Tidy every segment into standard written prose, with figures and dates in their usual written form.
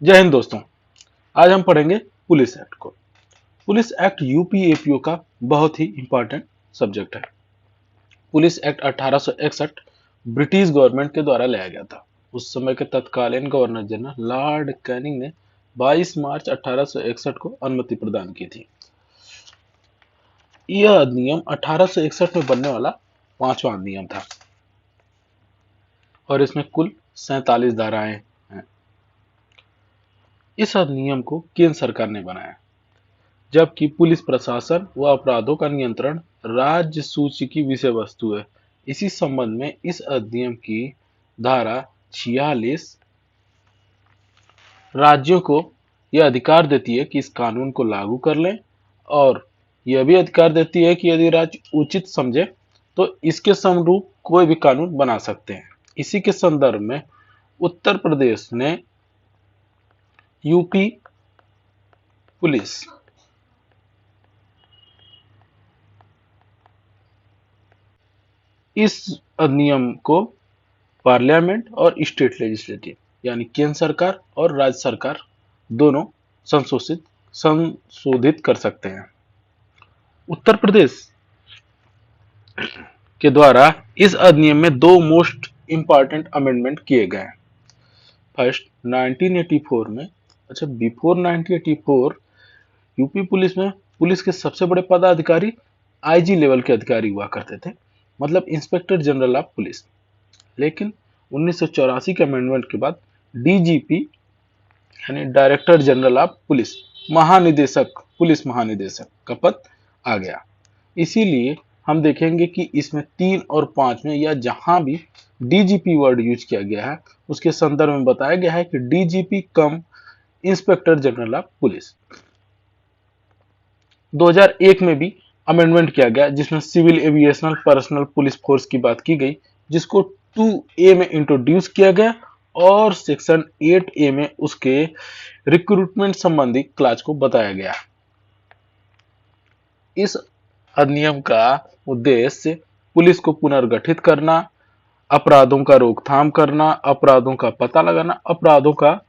जय हिंद दोस्तों। आज हम पढ़ेंगे पुलिस एक्ट को। पुलिस एक्ट यूपी एपीओ का बहुत ही इंपॉर्टेंट सब्जेक्ट है। पुलिस एक्ट 1861 ब्रिटिश गवर्नमेंट के द्वारा लाया गया था। उस समय के तत्कालीन गवर्नर जनरल लॉर्ड कैनिंग ने 22 मार्च 1861 को अनुमति प्रदान की थी। यह अधिनियम 1861 में बनने वाला 5वां अधिनियम था और इसमें कुल 47 धाराएं हैं। इस अधिनियम को केंद्र सरकार ने बनाया, जबकि पुलिस प्रशासन व अपराधों का नियंत्रण राज्य सूची की विषय वस्तु है। इसी संबंध में इस अधिनियम की धारा 46 राज्यों को यह अधिकार देती है कि इस कानून को लागू कर लें, और यह भी अधिकार देती है कि यदि राज्य उचित समझे तो इसके समरूप कोई भी कानून बना सकते हैं। इसी के संदर्भ में उत्तर प्रदेश ने यूपी पुलिस इस अधिनियम को पार्लियामेंट और स्टेट लेजिस्लेटिव यानी केंद्र सरकार और राज्य सरकार दोनों संशोधित कर सकते हैं। उत्तर प्रदेश के द्वारा इस अधिनियम में दो मोस्ट इंपॉर्टेंट अमेंडमेंट किए गए हैं। फर्स्ट 1984 में, बिफोर 1984 यूपी पुलिस में पुलिस के सबसे बड़े पदाधिकारी आईजी लेवल के अधिकारी हुआ करते थे, मतलब इंस्पेक्टर जनरल ऑफ पुलिस। लेकिन 1984 के अमेंडमेंट के बाद डीजीपी यानी director general of police, police महानिदेशक का पद आ गया। इसीलिए हम देखेंगे कि इसमें 3 और 5 में या जहां भी डीजीपी वर्ड यूज किया गया है उसके संदर्भ में बताया गया है कि DGP come inspector general of police. 2001 में भी अमेंडमेंट किया गया जिसमें सिविल एविएशनल पर्सनल पुलिस फोर्स की बात की गई, जिसको 2A में इंट्रोड्यूस किया गया और सेक्शन 8A में उसके रिक्रूटमेंट संबंधी क्लास को बताया गया। इस अधिनियम का उद्देश्य पुलिस को पुनर्गठित करना, अपराधों का रोकथाम करना, अपराधों का पता लगाना, अपराधों का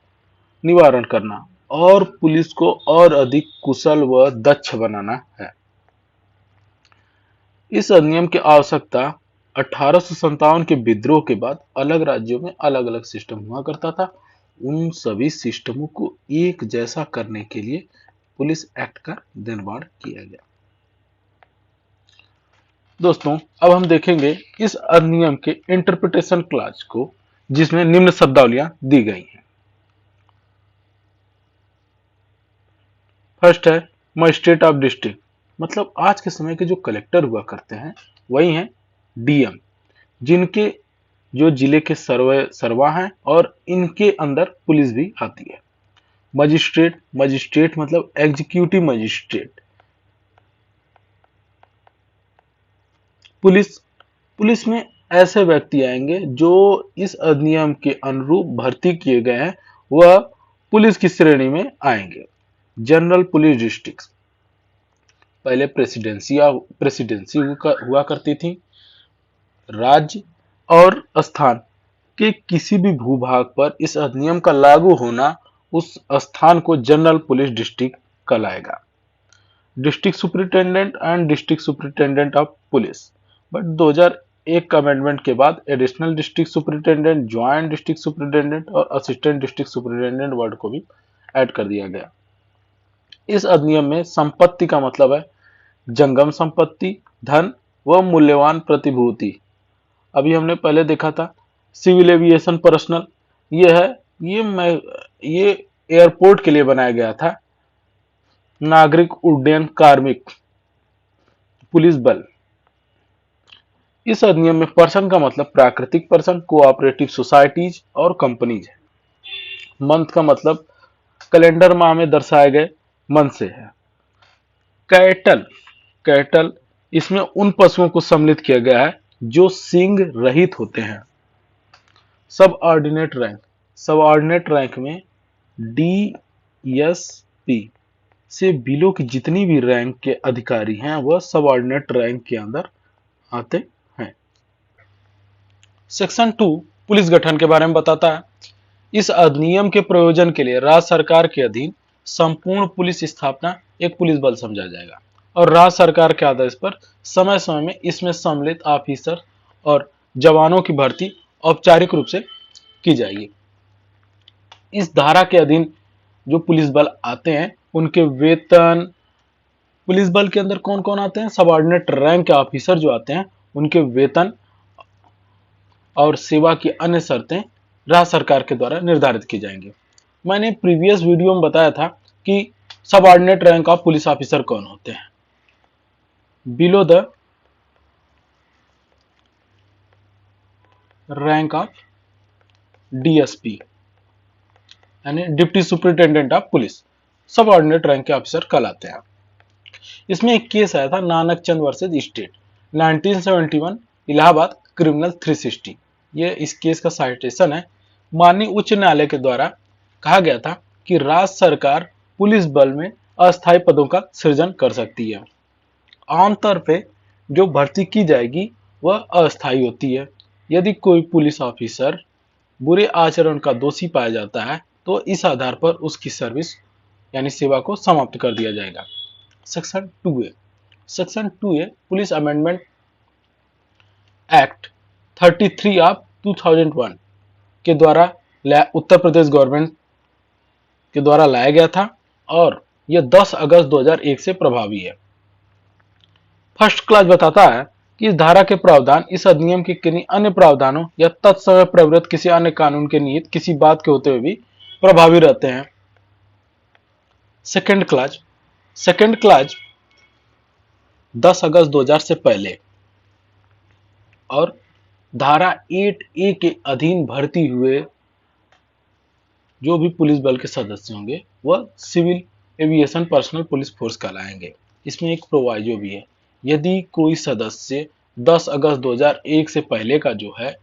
निवारण करना और पुलिस को और अधिक कुशल व दक्ष बनाना है। इस अधिनियम की आवश्यकता 1857 के विद्रोह के बाद अलग राज्यों में अलग अलग सिस्टम हुआ करता था। उन सभी सिस्टमों को एक जैसा करने के लिए पुलिस एक्ट का निर्माण किया गया। दोस्तों, अब हम देखेंगे इस अधिनियम के इंटरप्रिटेशन क्लॉज को, जिसमें निम्न शब्दावलियां दी गई हैं। फर्स्ट है मजिस्ट्रेट ऑफ डिस्ट्रिक्ट, मतलब आज के समय के जो कलेक्टर हुआ करते हैं वही हैं डीएम, जिनके जो जिले के सरवा हैं और इनके अंदर पुलिस भी आती है। मजिस्ट्रेट मतलब एग्जीक्यूटिव मजिस्ट्रेट। पुलिस में ऐसे व्यक्ति आएंगे जो इस अधिनियम के अनुरूप भर्ती किए गए हैं, वह पुलिस की श्रेणी में आएंगे। जनरल पुलिस डिस्ट्रिक्ट पहले प्रेसिडेंसी हुआ करती थी। राज्य और स्थान के किसी भी भूभाग पर इस अधिनियम का लागू होना उस स्थान को जनरल पुलिस डिस्ट्रिक्ट कहलाएगा। District superintendent and district superintendent of police, but 2001 का अमेंडमेंट के बाद additional district superintendent, joint district superintendent और असिस्टेंट डिस्ट्रिक्ट सुपरिटेंडेंट वर्ड को भी ऐड कर दिया गया। इस अधिनियम में संपत्ति का मतलब है जंगम संपत्ति, धन व मूल्यवान प्रतिभूति। अभी हमने पहले देखा था सिविल एविएशन पर्सनल, ये एयरपोर्ट के लिए बनाया गया था। नागरिक उड्डयन कार्मिक, पुलिस बल। इस अधिनियम में पर्सन का मतलब प्राकृतिक पर्सन, कोऑपरेटिव सोसाइटीज और कंपनीज है। मंथ का मतलब कैलेंडर माह में दर्शाए गए मंथ से है। कैटल इसमें उन पशुओं को सम्मिलित किया गया है जो सींग रहित होते हैं। सब ऑर्डिनेट रैंक में डीएसपी से बिलो की जितनी भी रैंक के अधिकारी हैं वह सब ऑर्डिनेट रैंक के अंदर आते हैं। सेक्शन 2 पुलिस गठन के बारे में बताता है। इस अधिनियम के प्रयोजन के लिए राज्य सरकार के अधीन संपूर्ण पुलिस स्थापना एक पुलिस बल समझा जाएगा और राज्य सरकार के आदेश पर समय समय में इसमें सम्मिलित ऑफिसर और जवानों की भर्ती औपचारिक रूप से की जाएगी। इस धारा के अधीन जो पुलिस बल आते हैं उनके वेतन, पुलिस बल के अंदर कौन कौन आते हैं, सबऑर्डिनेट रैंक के ऑफिसर जो आते हैं उनके वेतन और सेवा की अन्य शर्तें राज्य सरकार के द्वारा निर्धारित की जाएंगी। मैंने प्रीवियस वीडियो में बताया था कि subordinate rank of police officer कौन होते हैं। Below the rank of DSP यानी deputy superintendent of police subordinate rank के ऑफिसर कहलाते हैं। इसमें एक केस आया था Nanak Chand versus state 1971 Allahabad criminal 360। ये इस केस का साइटेशन है। माननीय उच्च न्यायालय के द्वारा कहा गया था कि राज्य सरकार पुलिस बल में अस्थायी पदों का सृजन कर सकती है। आमतौर पे जो भर्ती की जाएगी वह अस्थायी होती है। यदि कोई पुलिस ऑफिसर बुरे आचरण का दोषी पाया जाता है तो इस आधार पर उसकी सर्विस यानी सेवा को समाप्त कर दिया जाएगा। Section 2A, section 2A police amendment act 33 of 2001 के द्वारा उत्तर प्रदेश गवर्नमेंट के द्वारा लाया गया था और यह 10 अगस्त 2001 से प्रभावी है। फर्स्ट क्लास बताता है कि इस धारा के प्रावधान इस अधिनियम के किन्हीं अन्य प्रावधानों या तत्समय प्रवृत्त किसी अन्य कानून के निहित किसी बात के होते हुए भी प्रभावी रहते हैं। सेकेंड क्लास 10 अगस्त 2000 से पहले और धारा 8A के अधीन भर्ती हुए जो भी पुलिस बल के सदस्य होंगे वह civil aviation personnel police force कहलाएंगे। इसमें एक प्रोवाइजो भी है, यदि कोई सदस्य 10 अगस्त 2001 से पहले का जो है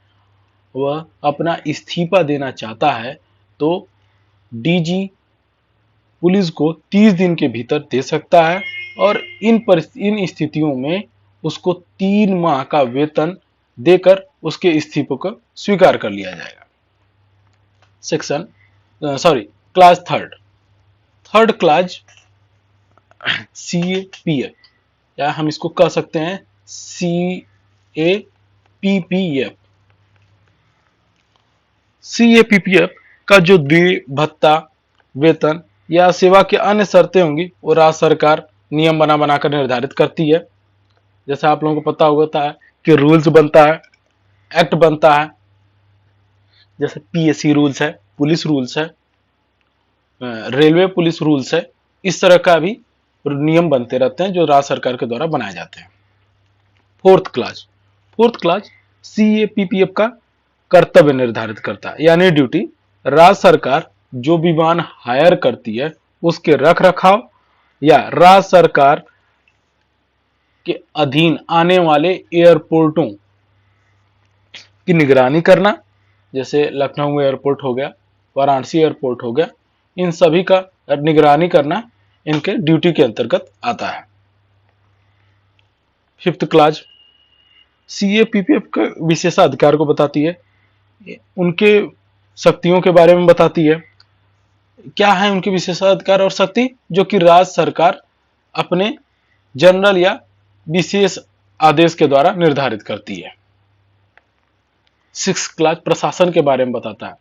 वह अपना इस्तीफा देना चाहता है तो डीजी पुलिस को 30 दिन के भीतर दे सकता है और इन स्थितियों में उसको 3 माह का वेतन देकर उसके इस्तीफे को स्वीकार कर लिया जाएगा। क्लास थर्ड क्लास CAPF या हम इसको कह सकते हैं CAPPF। CAPPF का जो देय भत्ता, वेतन या सेवा की अन्य शर्तें होंगी वो राज्य सरकार नियम बनाकर निर्धारित करती है। जैसे आप लोगों को पता होता है कि रूल्स बनता है, एक्ट बनता है, जैसे PSC रूल्स है, पुलिस रूल्स है, रेलवे पुलिस रूल्स है। इस तरह का भी नियम बनते रहते हैं जो राज्य सरकार के द्वारा बनाए जाते हैं। फोर्थ क्लास CAPPF का कर्तव्य निर्धारित करता है यानी ड्यूटी। राज्य सरकार जो विमान हायर करती है उसके रख रखाव या राज्य सरकार के अधीन आने वाले एयरपोर्टों की निगरानी करना, जैसे लखनऊ एयरपोर्ट हो गया, वाराणसी एयरपोर्ट हो गया, इन सभी का निगरानी करना इनके ड्यूटी के अंतर्गत आता है। फिफ्थ क्लास CAPPF के विशेषाधिकार को बताती है, उनके शक्तियों के बारे में बताती है। क्या है उनके विशेषाधिकार और शक्ति जो कि राज्य सरकार अपने जनरल या विशेष आदेश के द्वारा निर्धारित करती है। सिक्स क्लास प्रशासन के बारे में बताता है।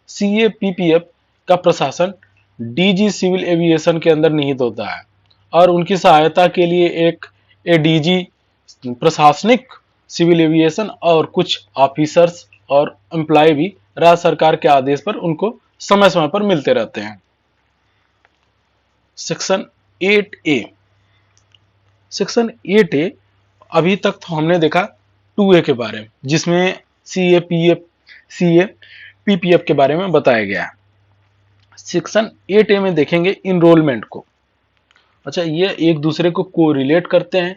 CAPPF का प्रशासन DG सिविल एविएशन के अंदर निहित होता है और उनकी सहायता के लिए एक ADG प्रशासनिक सिविल एविएशन और कुछ ऑफिसर्स और एम्प्लॉय भी राज्य सरकार के आदेश पर उनको समय समय पर मिलते रहते हैं। सेक्शन 8A अभी तक तो हमने देखा 2A के बारे में जिसमें CAPPF के बारे में बताया गया है। सेक्शन 8A में देखेंगे इनरोलमेंट को। अच्छा, ये एक दूसरे को कोरिलेट करते हैं।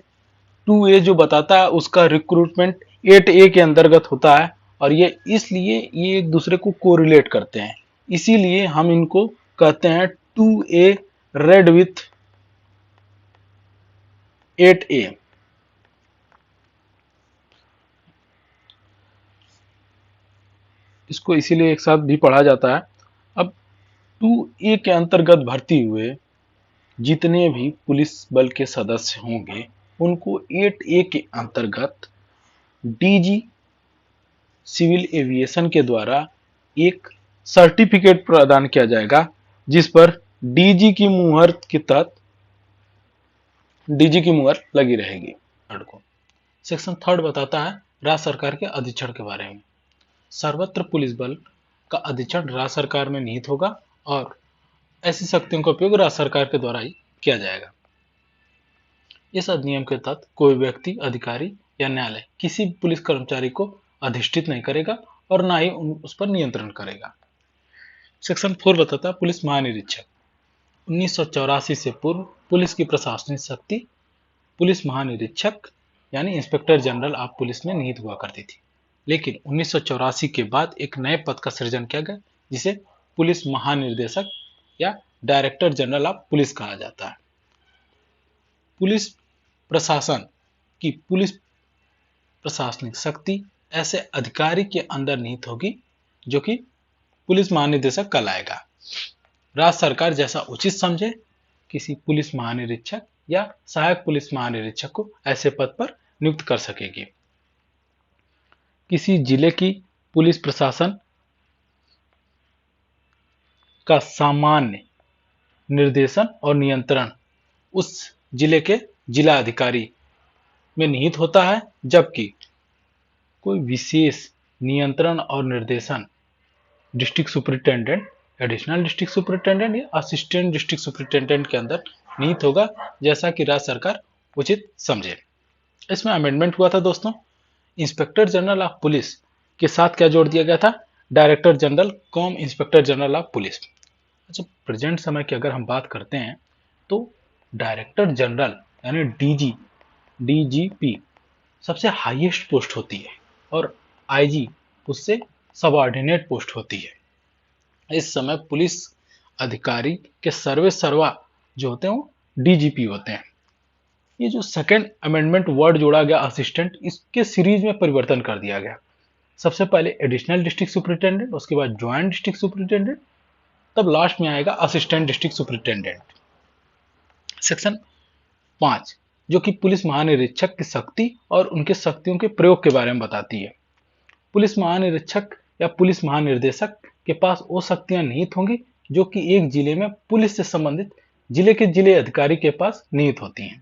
2A जो बताता है उसका रिक्रूटमेंट 8A के अंतर्गत होता है और ये इसलिए ये एक दूसरे को कोरिलेट करते हैं, इसीलिए हम इनको कहते हैं 2A रेड विथ 8A। इसको इसीलिए एक साथ भी पढ़ा जाता है 2A के अंतर्गत भर्ती हुए जितने भी पुलिस बल के सदस्य होंगे उनको 8A के अंतर्गत डीजी सिविल एविएशन के द्वारा एक सर्टिफिकेट प्रदान किया जाएगा, जिस पर डीजी की मुहर के तहत डीजी की मुहर लगी रहेगी। थर्ड को सेक्शन थर्ड बताता है राज्य सरकार के अधीक्षण के बारे में। सर्वत्र पुलिस बल का अधीक्षण राज्य सरकार में निहित होगा और ऐसी शक्तियों का उपयोग राज्य सरकार के द्वारा ही किया जाएगा। इस अधिनियम के तहत कोई व्यक्ति, अधिकारी या न्यायालय किसी भी पुलिस कर्मचारी को अधिष्ठित नहीं करेगा और ना ही उस पर नियंत्रण करेगा। सेक्शन 4 बताता है पुलिस महानिरीक्षक। 1984 से पूर्व पुलिस की प्रशासनिक शक्ति पुलिस महानिरीक्षक यानी इंस्पेक्टर जनरल ऑफ पुलिस में निहित हुआ करती थी, लेकिन 1984 के बाद एक नए पद का सृजन किया गया जिसे पुलिस महानिर्देशक या डायरेक्टर जनरल ऑफ पुलिस कहा जाता है। पुलिस प्रशासन की पुलिस प्रशासनिक शक्ति ऐसे अधिकारी के अंदर निहित होगी जो कि पुलिस महानिदेशक कहलाएगा। राज्य सरकार जैसा उचित समझे किसी पुलिस महानिरीक्षक या सहायक पुलिस महानिरीक्षक को ऐसे पद पर नियुक्त कर सकेगी। किसी जिले की पुलिस प्रशासन का सामान्य निर्देशन और नियंत्रण उस जिले के जिला अधिकारी में निहित होता है, जबकि कोई विशेष नियंत्रण और निर्देशन district superintendent, additional district superintendent या असिस्टेंट डिस्ट्रिक्ट सुपरिटेंडेंट के अंदर निहित होगा, जैसा कि राज्य सरकार उचित समझे। इसमें अमेंडमेंट हुआ था दोस्तों। इंस्पेक्टर जनरल ऑफ पुलिस के साथ क्या जोड़ दिया गया था? Director general com inspector general of police. अच्छा, प्रेजेंट समय की अगर हम बात करते हैं तो डायरेक्टर जनरल यानी डीजी, डीजीपी सबसे हाईएस्ट पोस्ट होती है और आईजी उससे सबऑर्डिनेट पोस्ट होती है। इस समय पुलिस अधिकारी के सर्वे सर्वा जो होते हैं वो डीजीपी होते हैं। ये जो सेकंड अमेंडमेंट वर्ड जोड़ा गया असिस्टेंट, इसके सीरीज में परिवर्तन कर दिया गया। सबसे पहले एडिशनल डिस्ट्रिक्ट सुपरिटेंडेंट, उसके बाद ज्वाइंट डिस्ट्रिक्ट सुपरिटेंडेंट, तब लास्ट में आएगा असिस्टेंट डिस्ट्रिक्ट सुपरिटेंडेंट। सेक्शन 5 जो कि पुलिस महानिरीक्षक की शक्ति और उनके शक्तियों के प्रयोग के बारे में बताती है। पुलिस महानिरीक्षक या पुलिस महानिर्देशक के पास वो शक्तियां निहित होंगी जो कि एक जिले में पुलिस से संबंधित जिले के जिले अधिकारी के पास निहित होती हैं।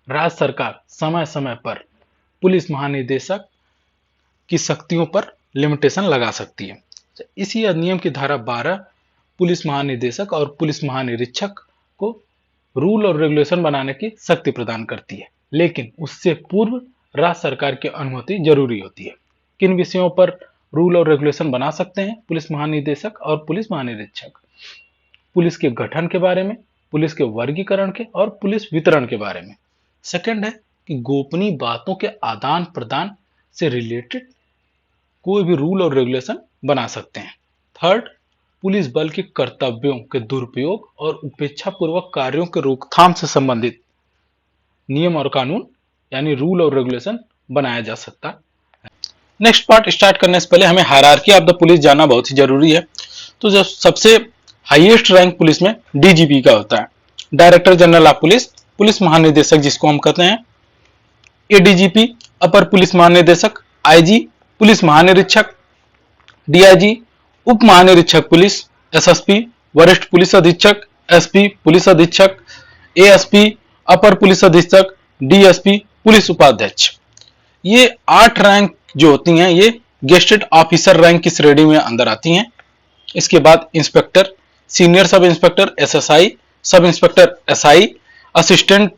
राज्य सरकार समय समय पर पुलिस महानिदेशक की शक्तियों पर लिमिटेशन लगा सकती है। इसी अधिनियम की धारा 12 पुलिस महानिदेशक और पुलिस महानिरीक्षक को रूल और रेगुलेशन बनाने की शक्ति प्रदान करती है, लेकिन उससे पूर्व राज्य सरकार की अनुमति जरूरी होती है। किन विषयों पर रूल और रेगुलेशन बना सकते हैं पुलिस महानिदेशक और पुलिस महानिरीक्षक? पुलिस के गठन के बारे में, पुलिस के वर्गीकरण के और पुलिस वितरण के बारे में। सेकंड है कि गोपनीय बातों के आदान प्रदान से रिलेटेड कोई भी रूल और रेगुलेशन बना सकते हैं। थर्ड, पुलिस बल के कर्तव्यों के दुरुपयोग और उपेक्षा पूर्वक कार्यों के रोकथाम से संबंधित नियम और कानून यानी रूल और रेगुलेशन बनाया जा सकता है। नेक्स्ट पार्ट स्टार्ट करने से पहले हमें हायरार्की ऑफ द पुलिस जानना बहुत ही जरूरी है। तो जो सबसे हाईएस्ट रैंक पुलिस में डीजीपी का होता है, director general of police, police महानिदेशक जिसको हम कहते हैं, एडीजीपी अपर पुलिस महानिदेशक, आईजी पुलिस महानिरीक्षक, डीआईजी उप महानिरीक्षक पुलिस, एसएसपी वरिष्ठ पुलिस अधीक्षक, एसपी पुलिस अधीक्षक, एएसपी अपर पुलिस अधीक्षक, डीएसपी पुलिस उपाध्यक्ष। ये 8 रैंक जो होती हैं ये गेस्टेड ऑफिसर रैंक की श्रेणी में अंदर आती हैं। इसके बाद inspector, senior sub inspector SSI, sub inspector SI, assistant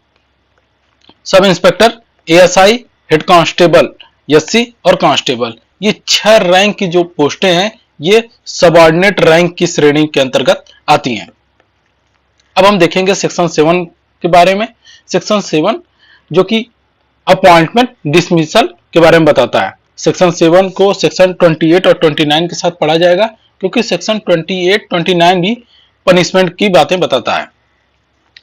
sub inspector ASI, head constable SC और कांस्टेबल। ये 6 रैंक की जो पोस्टें हैं ये सबऑर्डिनेट रैंक की श्रेणी के अंतर्गत आती हैं। अब हम देखेंगे सेक्शन 7 के बारे में। सेक्शन 7 जो कि अपॉइंटमेंट डिसमिसल के बारे में बताता है। सेक्शन 7 को सेक्शन 28 और 29 के साथ पढ़ा जाएगा, क्योंकि सेक्शन 28, 29 भी पनिशमेंट की बातें बताता है,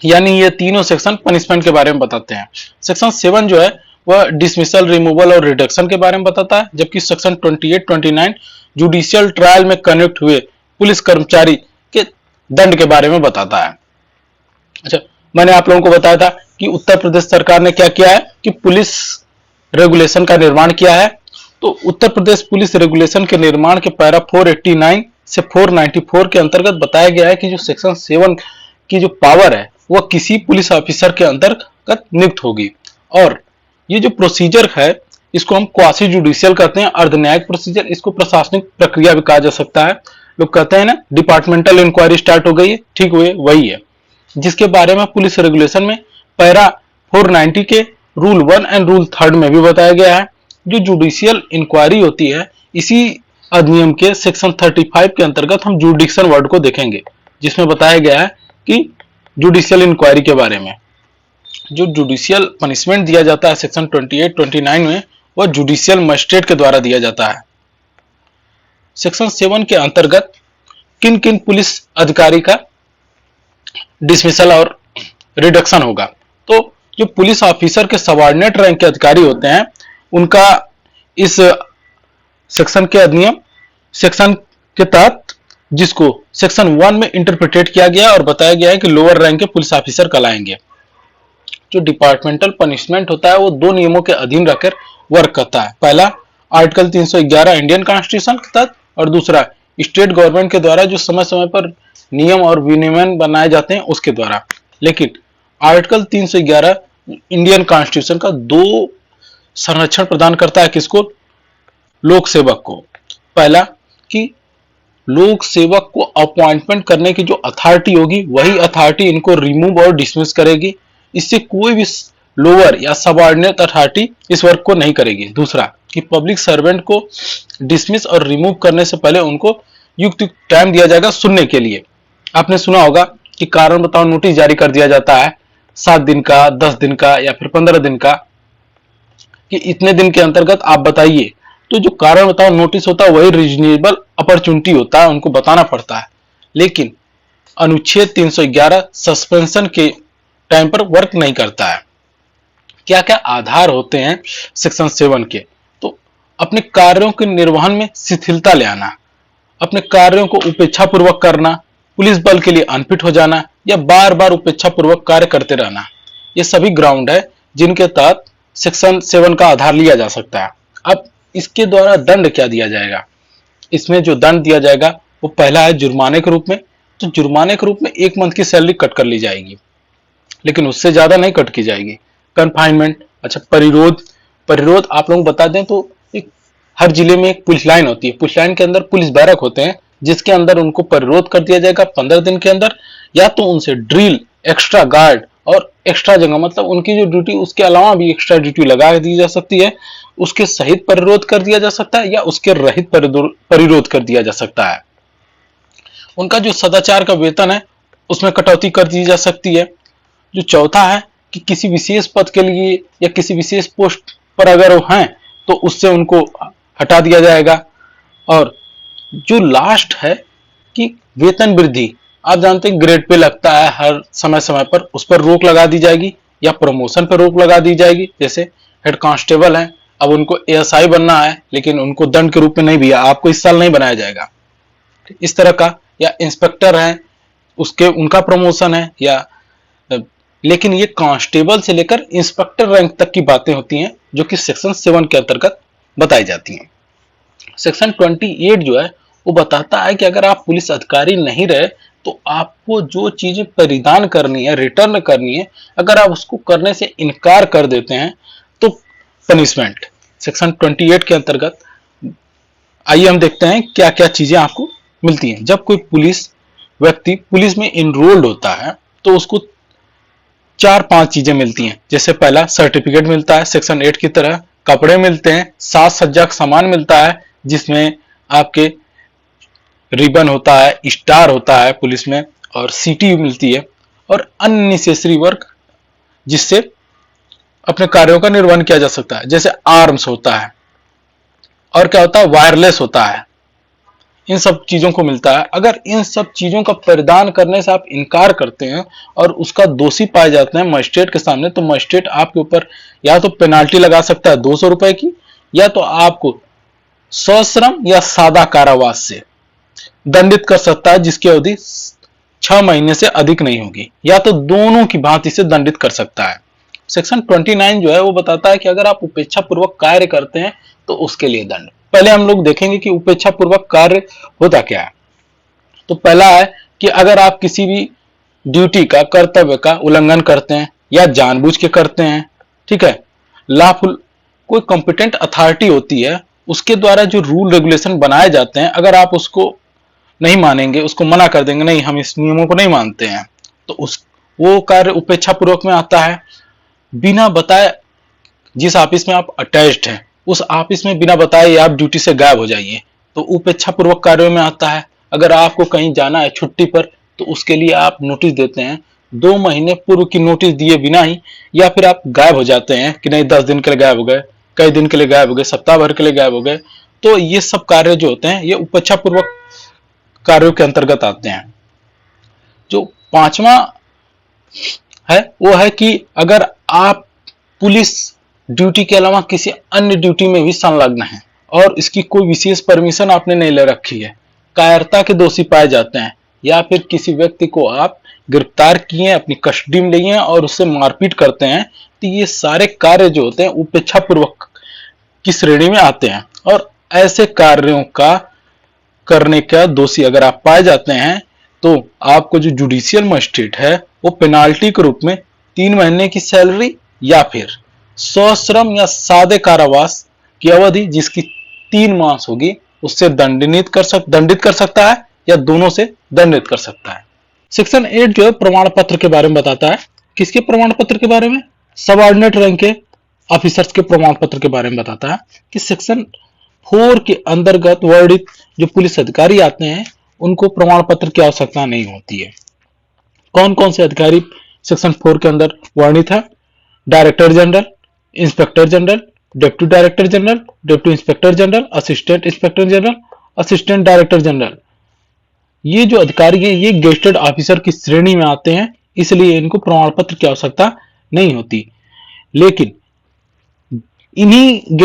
यानी ये तीनों सेक्शन पनिशमेंट के बारे में बताते हैं। सेक्शन 7 जो है वह डिसमिसल, रिमूवल और रिडक्शन के बारे में बताता है, जबकि सेक्शन 28, 29 जुडिशियल ट्रायल में कन्विक्ट हुए पुलिस कर्मचारी के दंड के बारे में बताता है। अच्छा, मैंने आप लोगों को बताया था कि उत्तर प्रदेश सरकार ने क्या किया है कि पुलिस रेगुलेशन का निर्माण किया है। तो उत्तर प्रदेश पुलिस रेगुलेशन के निर्माण के पैरा 489 से 494 के अंतर्गत बताया गया है कि जो सेक्शन 7 की जो पावर है वह किसी पुलिस ऑफिसर के अंतर्गत नियुक्त होगी। और ये जो प्रोसीजर है इसको हम क्वासी जुडिशियल कहते हैं, अर्ध न्यायिक प्रोसीजर, इसको प्रशासनिक प्रक्रिया भी कहा जा सकता है। लोग कहते हैं ना डिपार्टमेंटल इंक्वायरी स्टार्ट हो गई है, ठीक हुए वही है, जिसके बारे में पुलिस रेगुलेशन में पैरा 490 के रूल 1 एंड रूल 3 में भी बताया गया है। जो जुडिशियल इंक्वायरी होती है इसी अधिनियम के सेक्शन 35 के अंतर्गत हम जुडिक्शन वर्ड को देखेंगे, जिसमें बताया गया है कि जुडिशियल इंक्वायरी के बारे में जो जुडिशियल पनिशमेंट दिया जाता है सेक्शन 28, 29 में, वह जुडिशियल मजिस्ट्रेट के द्वारा दिया जाता है। सेक्शन 7 के अंतर्गत किन किन पुलिस अधिकारी का डिसमिसल और रिडक्शन होगा। तो जो पुलिस ऑफिसर के सबऑर्डिनेट रैंक के अधिकारी होते हैं उनका इस सेक्शन के अधिनियम सेक्शन के तहत, जिसको सेक्शन 1 में इंटरप्रिटेट किया गया और बताया गया है कि लोअर रैंक के पुलिस ऑफिसर कहलाएंगे। जो डिपार्टमेंटल पनिशमेंट होता है वो दो नियमों के अधीन रहकर वर्क करता है। पहला आर्टिकल 311 इंडियन कॉन्स्टिट्यूशन के तहत और दूसरा स्टेट गवर्नमेंट के द्वारा जो समय समय पर नियम और विनियमन बनाए जाते हैं उसके द्वारा। लेकिन आर्टिकल 311 इंडियन कॉन्स्टिट्यूशन का दो संरक्षण प्रदान करता है, किसको? लोक सेवक को। पहला कि लोक सेवक को अपॉइंटमेंट करने की जो अथॉरिटी होगी वही अथॉरिटी इनको रिमूव और डिसमिस करेगी। इससे कोई भी लोअर या सबऑर्डिनेट अथॉरिटी इस वर्क को नहीं करेगी। दूसरा कि पब्लिक सर्वेंट को डिसमिस और रिमूव करने से पहले उनको युक्त टाइम दिया जाएगा सुनने के लिए। आपने सुना होगा कि कारण बताओ नोटिस जारी कर दिया जाता है 7 दिन का, 10 दिन का या फिर 15 दिन का, कि इतने दिन के अंतर्गत आप बताइए। तो जो कारण बताओ नोटिस होता है वही रीजनेबल अपॉर्चुनिटी होता है, उनको बताना पड़ता है। लेकिन अनुच्छेद 311 सस्पेंशन के टाइम पर वर्क नहीं करता है। क्या क्या आधार होते हैं सेक्शन 7 के? तो अपने कार्यों के निर्वहन में शिथिलता ले आना, अपने कार्यों को उपेक्षापूर्वक करना, पुलिस बल के लिए अनफिट हो जाना या बार बार उपेक्षापूर्वक कार्य करते रहना, ये सभी ग्राउंड है जिनके तहत सेक्शन 7 का आधार लिया जा सकता है। अब इसके द्वारा दंड क्या दिया जाएगा? इसमें जो दंड दिया जाएगा वो पहला है जुर्माने के रूप में। तो जुर्माने के रूप में 1 मंथ की सैलरी कट कर ली जाएगी, लेकिन उससे ज्यादा नहीं कट की जाएगी। कन्फाइनमेंट, अच्छा परिरोध, परिरोध आप लोग बता दें तो एक हर जिले में एक पुलिस लाइन होती है, पुलिस लाइन के अंदर पुलिस बैरक होते हैं जिसके अंदर उनको परिरोध कर दिया जाएगा 15 दिन के अंदर, या तो उनसे ड्रिल, एक्स्ट्रा गार्ड और एक्स्ट्रा जगह, मतलब उनकी जो ड्यूटी उसके अलावा भी एक्स्ट्रा ड्यूटी लगा दी जा सकती है, उसके सहित परिरोध कर दिया जा सकता है या उसके रहित परिरोध कर दिया जा सकता है। उनका जो सदाचार का वेतन है उसमें कटौती कर दी जा सकती है। जो चौथा है कि किसी विशेष पद के लिए या किसी विशेष पोस्ट पर अगर वो हैं तो उससे उनको हटा दिया जाएगा। और जो लास्ट है कि वेतन वृद्धि, आप जानते हैं ग्रेड पे लगता है हर समय समय पर, उस पर रोक लगा दी जाएगी या प्रमोशन पर रोक लगा दी जाएगी। जैसे हेड कांस्टेबल है, अब उनको एएसआई बनना है लेकिन उनको दंड के रूप में नहीं, भैया आपको इस साल नहीं बनाया जाएगा, इस तरह का। या इंस्पेक्टर है उसके उनका प्रमोशन है, या लेकिन ये कांस्टेबल से लेकर इंस्पेक्टर रैंक तक की बातें होती हैं जो कि सेक्शन 7 के अंतर्गत बताई जाती हैं। सेक्शन 28 जो है वो बताता है कि अगर आप पुलिस अधिकारी नहीं रहे तो आपको जो चीजें परिधान करनी है, रिटर्न करनी है, अगर आप उसको करने से इनकार कर देते हैं तो पनिशमेंट सेक्शन 28 के अंतर्गत। आइए हम देखते हैं क्या क्या चीजें आपको मिलती हैं। जब कोई पुलिस व्यक्ति पुलिस में इनरोल्ड होता है तो उसको 4-5 चीजें मिलती हैं। जैसे पहला सर्टिफिकेट मिलता है सेक्शन 8 की तरह, कपड़े मिलते हैं, साज सज्जा का सामान मिलता है जिसमें आपके रिबन होता है, स्टार होता है पुलिस में, और सीटी मिलती है, और अननेसेसरी वर्क जिससे अपने कार्यों का निर्वहन किया जा सकता है। जैसे आर्म्स होता है, और क्या होता है, वायरलेस होता है, इन सब चीजों को मिलता है। अगर इन सब चीजों का परिधान करने से आप इनकार करते हैं और उसका दोषी पाए जाते हैं मजिस्ट्रेट के सामने, तो मजिस्ट्रेट आपके ऊपर या तो पेनाल्टी लगा सकता है 200 रुपए की, या तो आपको सश्रम या सादा कारावास से दंडित कर सकता है जिसकी अवधि 6 महीने से अधिक नहीं होगी, या तो दोनों की भांति से दंडित कर सकता है। सेक्शन 29 जो है वो बताता है कि अगर आप उपेक्षा पूर्वक कार्य करते हैं तो उसके लिए दंड। पहले हम लोग देखेंगे कि उपेक्षा पूर्वक कार्य होता क्या है। तो पहला है कि अगर आप किसी भी ड्यूटी का, कर्तव्य का उल्लंघन करते हैं या जानबूझ के करते हैं, ठीक है, लॉफुल, कोई कॉम्पिटेंट अथॉरिटी होती है उसके द्वारा जो रूल रेगुलेशन बनाए जाते हैं, अगर आप उसको नहीं मानेंगे, उसको मना कर देंगे, नहीं हम इस नियमों को नहीं मानते हैं, तो उस वो कार्य उपेक्षा पूर्वक में आता है। बिना बताए जिस ऑफिस में आप अटैच्ड हैं उस ऑफिस में बिना बताए आप ड्यूटी से गायब हो जाइए तो उपेक्षा पूर्वक कार्यों में आता है। अगर आपको कहीं जाना है छुट्टी पर तो उसके लिए आप नोटिस देते हैं, 2 महीने पूर्व की नोटिस दिए बिना ही, या फिर आप गायब हो जाते हैं कि नहीं 10 दिन के लिए गायब हो गए, कई दिन के लिए गायब हो गए, सप्ताह भर के लिए गायब हो गए, तो ये सब कार्य जो होते हैं ये उपेक्षा पूर्वक कार्यों के अंतर्गत आते हैं। जो पांचवा है वो है कि अगर आप पुलिस ड्यूटी के अलावा किसी अन्य ड्यूटी में भी संलग्न हैं और इसकी कोई विशेष परमिशन आपने नहीं ले रखी है, कायरता के दोषी पाए जाते हैं, या फिर किसी व्यक्ति को आप गिरफ्तार किए, अपनी कस्टडी में लिए और उससे मारपीट करते हैं, तो ये सारे कार्य जो होते हैं उपेक्षा पूर्वक की श्रेणी में आते हैं। और ऐसे कार्यों का करने का दोषी अगर आप पाए जाते हैं तो आपको जो जुडिशियल मजिस्ट्रेट है वो पेनाल्टी के रूप में 3 महीने की सैलरी या फिर सश्रम या सादे कारावास की अवधि जिसकी 3 मास होगी उससे दंडित कर सकता है या दोनों से दंडित कर सकता है। सेक्शन 8 जो है प्रमाण पत्र के बारे में बताता है। किसके प्रमाण पत्र के बारे में? सबऑर्डिनेट रैंक के ऑफिसर्स के प्रमाण पत्र के बारे में बताता है कि सेक्शन 4 के अंतर्गत वर्णित जो पुलिस अधिकारी आते हैं उनको प्रमाण पत्र की आवश्यकता नहीं होती है। कौन कौन से अधिकारी सेक्शन 4 के अंदर वर्णित है? Director general, inspector general, deputy director general, deputy inspector general, assistant inspector general, assistant director general. ये जो अधिकारी हैं ये गेस्टेड ऑफिसर की श्रेणी में आते हैं, इसलिए इनको प्रमाण पत्र की आवश्यकता नहीं होती। लेकिन इन्हीं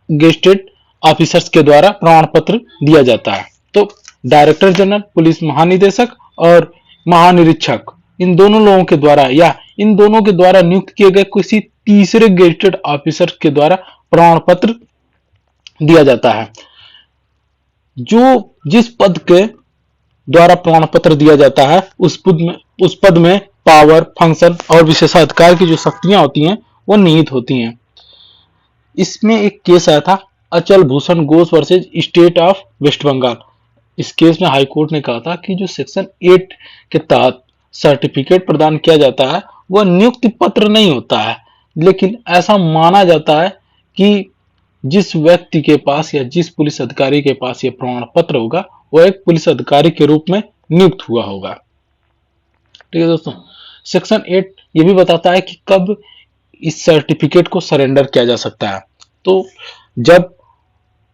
गेस्टेड ऑफिसर्स के द्वारा प्रमाण पत्र दिया जाता है। तो डायरेक्टर जनरल, पुलिस महानिदेशक और महानिरीक्षक, इन दोनों लोगों के द्वारा या इन दोनों के द्वारा नियुक्त किए गए किसी तीसरे गेस्टेड ऑफिसर के द्वारा प्रमाण पत्र दिया जाता है। जो जिस पद के द्वारा प्रमाण पत्र दिया जाता है उस पद में पावर, फंक्शन और विशेषाधिकार की जो शक्तियां होती हैं वो निहित होती हैं। इसमें एक केस आया था, Achal Bhushan Ghosh versus state of West Bengal. इस केस में हाईकोर्ट ने कहा था कि जो सेक्शन 8 के तहत सर्टिफिकेट प्रदान किया जाता है वह नियुक्ति पत्र नहीं होता है, लेकिन ऐसा माना जाता है कि जिस व्यक्ति के पास या जिस पुलिस अधिकारी के पास यह प्रमाण पत्र होगा वह एक पुलिस अधिकारी के रूप में नियुक्त हुआ होगा। ठीक है दोस्तों, सेक्शन 8 ये भी बताता है कि कब इस सर्टिफिकेट को सरेंडर किया जा सकता है। तो जब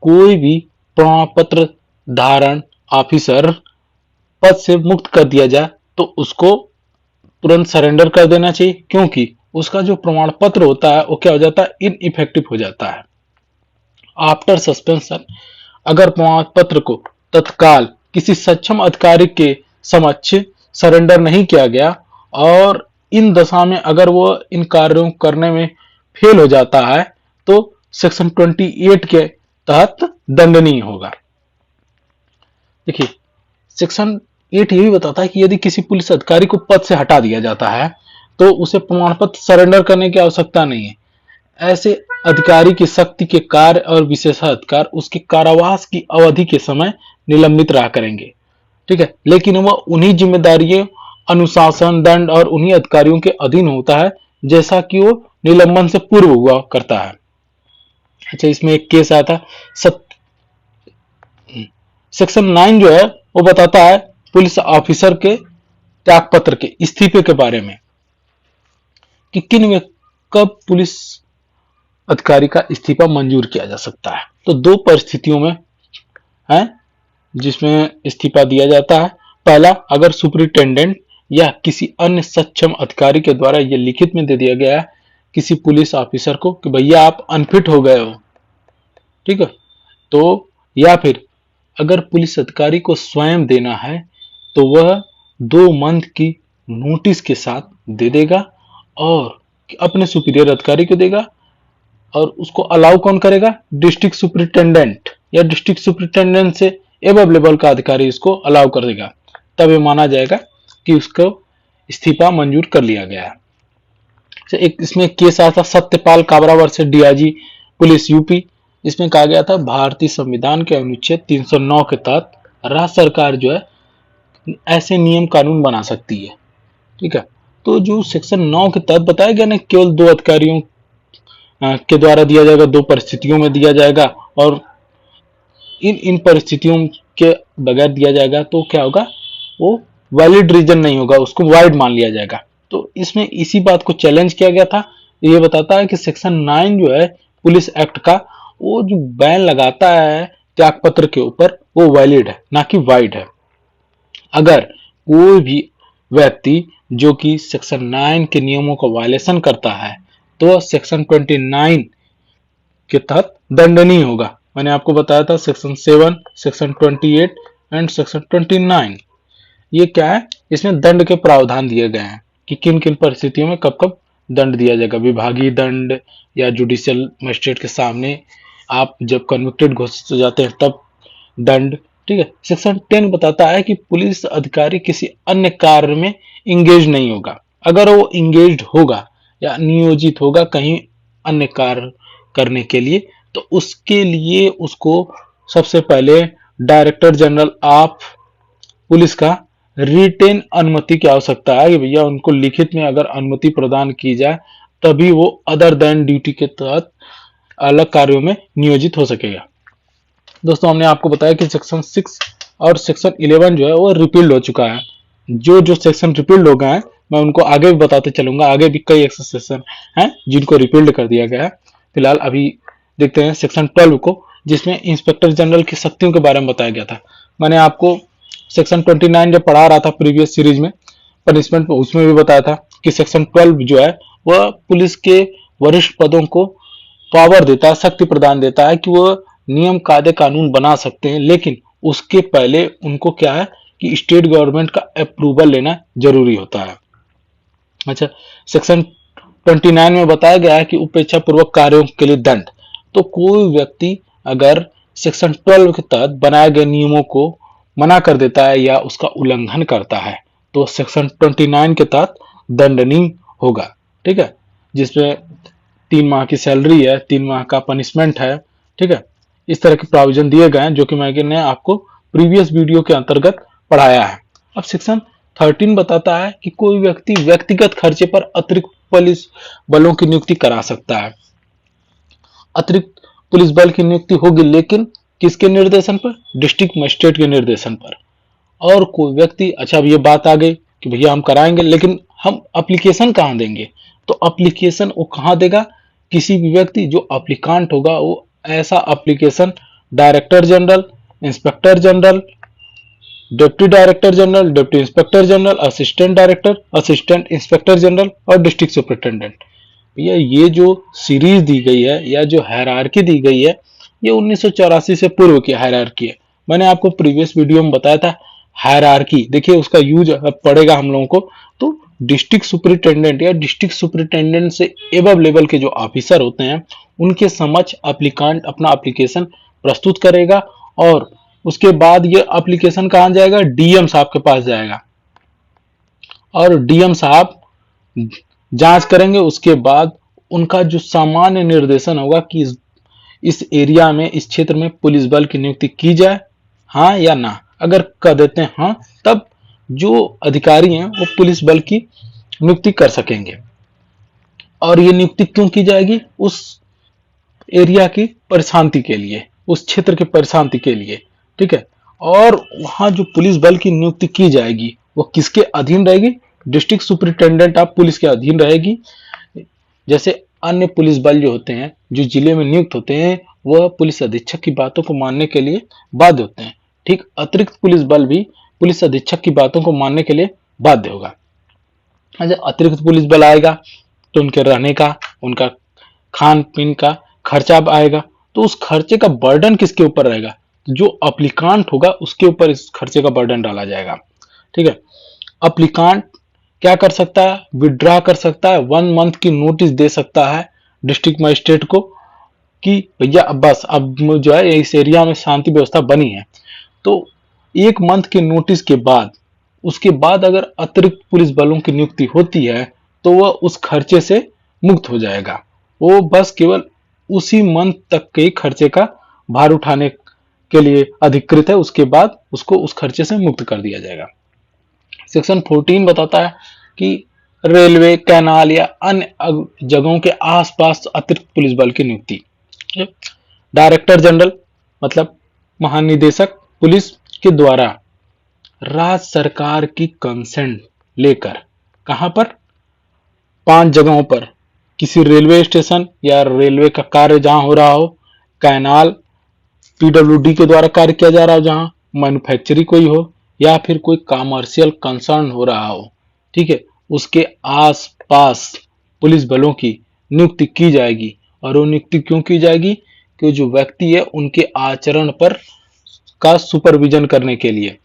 कोई भी प्रमाण पत्र धारण ऑफिसर पद से मुक्त कर दिया जाए तो उसको तुरंत सरेंडर कर देना चाहिए, क्योंकि उसका जो प्रमाण पत्र होता है वो क्या हो जाता है, इनइफेक्टिव हो जाता है। आफ्टर सस्पेंशन अगर प्रमाण पत्र को तत्काल किसी सक्षम अधिकारी के समक्ष सरेंडर नहीं किया गया और इन दशा में अगर वो इन कार्यों करने में फेल हो जाता है तो सेक्शन 28 के तहत दंडनीय होगा। देखिए, सेक्शन 8 ये भी बताता है कि यदि किसी पुलिस अधिकारी को पद से हटा दिया जाता है तो उसे प्रमाण पत्र सरेंडर करने की आवश्यकता नहीं है। ऐसे अधिकारी की शक्ति के कार्य और विशेषाधिकार उसके कारावास की अवधि के समय निलंबित रहा करेंगे। ठीक है, लेकिन वह उन्हीं जिम्मेदारियों, अनुशासन, दंड और उन्हीं अधिकारियों के अधीन होता है जैसा कि वो निलंबन से पूर्व हुआ करता है। अच्छा, इसमें एक केस आया था सेक्शन 9 जो है वो बताता है पुलिस ऑफिसर के त्यागपत्र के इस्तीफे के बारे में कि किन में कब पुलिस अधिकारी का इस्तीफा मंजूर किया जा सकता है। तो 2 परिस्थितियों में है जिसमें इस्तीफा दिया जाता है। पहला, अगर सुपरिटेंडेंट या किसी अन्य सक्षम अधिकारी के द्वारा यह लिखित में दे दिया गया है किसी पुलिस ऑफिसर को कि भैया आप अनफिट हो गए हो, ठीक है, तो या फिर अगर पुलिस अधिकारी को स्वयं देना है तो वह 2 मंथ की नोटिस के साथ दे देगा और अपने सुपीरियर अधिकारी को देगा। और उसको अलाउ कौन करेगा? डिस्ट्रिक्ट सुपरिटेंडेंट या डिस्ट्रिक्ट सुपरिटेंडेंट से एबव लेवल का अधिकारी इसको अलाउ कर देगा। तब ये माना जाएगा कि उसको इस्तीफा मंजूर कर लिया गया है। एक इसमें केस आया था Satyapal Kabra versus DIG police UP. इसमें कहा गया था भारतीय संविधान के अनुच्छेद 309 के तहत राज्य सरकार जो है ऐसे नियम कानून बना सकती है। ठीक है, तो जो सेक्शन 9 के तहत बताया गया ना, केवल 2 अधिकारियों के द्वारा दिया जाएगा, 2 परिस्थितियों में दिया जाएगा और इन परिस्थितियों के बगैर दिया जाएगा तो क्या होगा? वो वैलिड रीजन नहीं होगा, उसको वाइड मान लिया जाएगा। तो इसमें इसी बात को चैलेंज किया गया था। ये बताता है कि सेक्शन 9 जो है पुलिस एक्ट का, वो जो बैन लगाता है त्यागपत्र के ऊपर, वो वैलिड है ना कि वाइड है। अगर कोई भी व्यक्ति जो कि सेक्शन 9 के नियमों का वायलेशन करता है तो सेक्शन 29 के तहत दंडनीय होगा। मैंने आपको बताया था सेक्शन 7, सेक्शन 28 एंड सेक्शन 29। ये क्या है? इसमें दंड के प्रावधान दिए गए हैं कि किन किन परिस्थितियों में कब कब दंड दिया जाएगा। विभागीय दंड या जुडिशियल मजिस्ट्रेट के सामने आप जब कन्विक्टेड घोषित हो जाते हैं तब दंड। ठीक है, सेक्शन 10 बताता है कि पुलिस अधिकारी किसी अन्य कार्य में इंगेज नहीं होगा। अगर वो इंगेज होगा या नियोजित होगा कहीं अन्य कार्य करने के लिए, तो उसके लिए उसको सबसे पहले डायरेक्टर जनरल ऑफ पुलिस का रिटेन अनुमति की आवश्यकता है कि भैया उनको लिखित में अगर अनुमति प्रदान की जाए तभी वो अदर देन ड्यूटी के तहत अलग कार्यों में नियोजित हो सकेगा। दोस्तों, हमने आपको बताया कि सेक्शन 6 और सेक्शन 11 जो है वो रिपील्ड हो चुका है। जो सेक्शन रिपील्ड हो गए हैं मैं उनको आगे भी बताते चलूंगा। आगे भी कई ऐसे सेक्शन हैं जिनको रिपील्ड कर दिया गया है। फिलहाल अभी देखते हैं सेक्शन 12 को, जिसमें इंस्पेक्टर जनरल की शक्तियों के बारे में बताया गया था। मैंने आपको सेक्शन 29 जब पढ़ा रहा था प्रीवियस सीरीज में पनिशमेंट में, उसमें भी बताया था कि सेक्शन 12 जो है वह पुलिस के वरिष्ठ पदों को पावर देता है, शक्ति प्रदान देता है कि वह नियम कायदे कानून बना सकते हैं, लेकिन उसके पहले उनको क्या है कि स्टेट गवर्नमेंट का अप्रूवल लेना जरूरी होता है। अच्छा, सेक्शन 29 में बताया गया है कि उपेक्षा पूर्वक कार्यों के लिए दंड। तो कोई व्यक्ति अगर सेक्शन 12 के तहत बनाए गए नियमों को मना कर देता है या उसका उल्लंघन करता है तो सेक्शन 29 के तहत दंडनीय होगा। ठीक है, जिसमें 3 माह की सैलरी है, 3 माह का पनिशमेंट है। ठीक है, इस तरह के प्रोविजन दिए गए हैं जो कि मैंने आपको प्रीवियस वीडियो के अंतर्गत पढ़ाया है। अब सेक्शन 13 बताता है कि कोई व्यक्ति व्यक्तिगत खर्चे पर अतिरिक्त पुलिस बलों की नियुक्ति करा सकता है। अतिरिक्त पुलिस बल की नियुक्ति होगी, लेकिन किसके निर्देशन पर? डिस्ट्रिक्ट मजिस्ट्रेट के निर्देशन पर। और कोई व्यक्ति, अच्छा अब ये बात आ गई कि भैया हम कराएंगे, लेकिन हम एप्लीकेशन कहाँ देंगे? तो एप्लीकेशन वो कहाँ देगा? किसी भी व्यक्ति जो एप्लीकांट होगा वो ऐसा application director general, inspector general, deputy director general, deputy inspector general, assistant director, assistant inspector general और डिस्ट्रिक्ट सुपरिटेंडेंट। भैया ये जो सीरीज दी गई है या जो हायरार्की दी गई है ये 1984 से पूर्व की हायरार्की है। मैंने आपको प्रीवियस वीडियो में बताया था हायरार्की, देखिए उसका यूज अब पड़ेगा हम लोगों को। तो डिस्ट्रिक्ट सुपरिटेंडेंट या डिस्ट्रिक्ट सुपरिटेंडेंट से एबव लेवल के जो ऑफिसर होते हैं उनके समक्ष एप्लीकांट अपना एप्लीकेशन प्रस्तुत करेगा और उसके बाद ये एप्लीकेशन कहाँ जाएगा? डीएम साहब के पास जाएगा और डीएम साहब जांच करेंगे। उसके बाद उनका जो सामान्य निर्देशन होगा कि इस एरिया में, इस क्षेत्र में पुलिस बल की नियुक्ति की जाए, हाँ या ना। अगर कर देते हैं हाँ, तब जो अधिकारी हैं वो पुलिस बल की नियुक्ति कर सकेंगे। और ये नियुक्ति क्यों की जाएगी? उस एरिया की परिशांति के लिए, उस क्षेत्र की परिशांति के लिए। ठीक है, और वहां जो पुलिस बल की नियुक्ति की जाएगी वो किसके अधीन रहेगी? डिस्ट्रिक्ट सुपरिटेंडेंट ऑफ पुलिस के अधीन रहेगी। जैसे अन्य पुलिस बल जो होते हैं जो जिले में नियुक्त होते हैं वह पुलिस अधीक्षक की बातों को मानने के लिए बाध्य होते हैं, ठीक अतिरिक्त पुलिस बल भी पुलिस अधीक्षक की बातों को मानने के लिए बाध्य होगा। जब अतिरिक्त पुलिस बल आएगा तो उनके रहने का, उनका खान पीन का खर्चा आएगा, तो उस खर्चे का बर्डन किसके ऊपर रहेगा? तो जो अप्लीकांट होगा उसके ऊपर इस खर्चे का बर्डन डाला जाएगा। ठीक है, अप्लीकांट क्या कर सकता है, विड्रा कर सकता है, 1 मंथ की नोटिस दे सकता है डिस्ट्रिक्ट मजिस्ट्रेट को कि भैया अब बस अब जो है इस एरिया में शांति व्यवस्था बनी है। तो 1 मंथ के नोटिस के बाद, उसके बाद अगर अतिरिक्त पुलिस बलों की नियुक्ति होती है तो वह उस खर्चे से मुक्त हो जाएगा। वो बस केवल उसी मंथ तक के खर्चे का भार उठाने के लिए अधिकृत है, उसके बाद उसको उस खर्चे से मुक्त कर दिया जाएगा। सेक्शन 14 बताता है कि रेलवे, कैनाल या अन्य जगहों के आसपास अतिरिक्त पुलिस बल की नियुक्ति। डायरेक्टर जनरल मतलब महानिदेशक पुलिस के द्वारा राज्य सरकार की कंसेंट लेकर कहां पर, 5 जगहों पर, किसी रेलवे स्टेशन या रेलवे का कार्य जहां हो रहा हो, कैनाल पीडब्ल्यूडी के द्वारा कार्य किया जा रहा हो, जहां मैन्युफैक्चरिंग कोई हो, या फिर कोई कमर्शियल कंसर्न हो रहा हो, ठीक है, उसके आस पास पुलिस बलों की नियुक्ति की जाएगी। और वो नियुक्ति क्यों की जाएगी, कि जो व्यक्ति है उनके आचरण पर का सुपरविजन करने के लिए।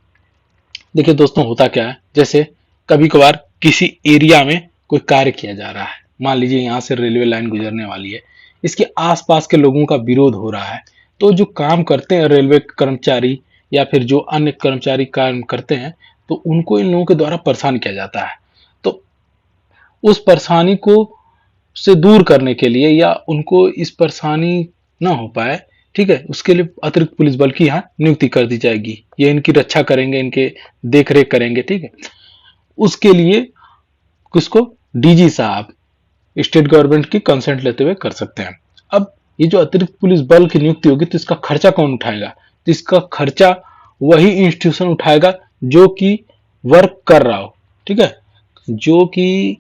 देखिए दोस्तों, होता क्या है, जैसे कभी कभार किसी एरिया में कोई कार्य किया जा रहा है, मान लीजिए यहाँ से रेलवे लाइन गुजरने वाली है, इसके आसपास के लोगों का विरोध हो रहा है, तो जो काम करते हैं रेलवे कर्मचारी या फिर जो अन्य कर्मचारी काम करते हैं, तो उनको इन लोगों के द्वारा परेशान किया जाता है। तो उस परेशानी को से दूर करने के लिए, या उनको इस परेशानी ना हो पाए, ठीक है, उसके लिए अतिरिक्त पुलिस बल की यहाँ नियुक्ति कर दी जाएगी। ये इनकी रक्षा करेंगे, इनके देख रेख करेंगे, ठीक है। उसके लिए किसको, डीजी साहब स्टेट गवर्नमेंट की कंसेंट लेते हुए कर सकते हैं। अब ये जो अतिरिक्त पुलिस बल की नियुक्ति होगी तो इसका खर्चा कौन उठाएगा, तो इसका खर्चा वही इंस्टीट्यूशन उठाएगा जो कि वर्क कर रहा हो, ठीक है, जो कि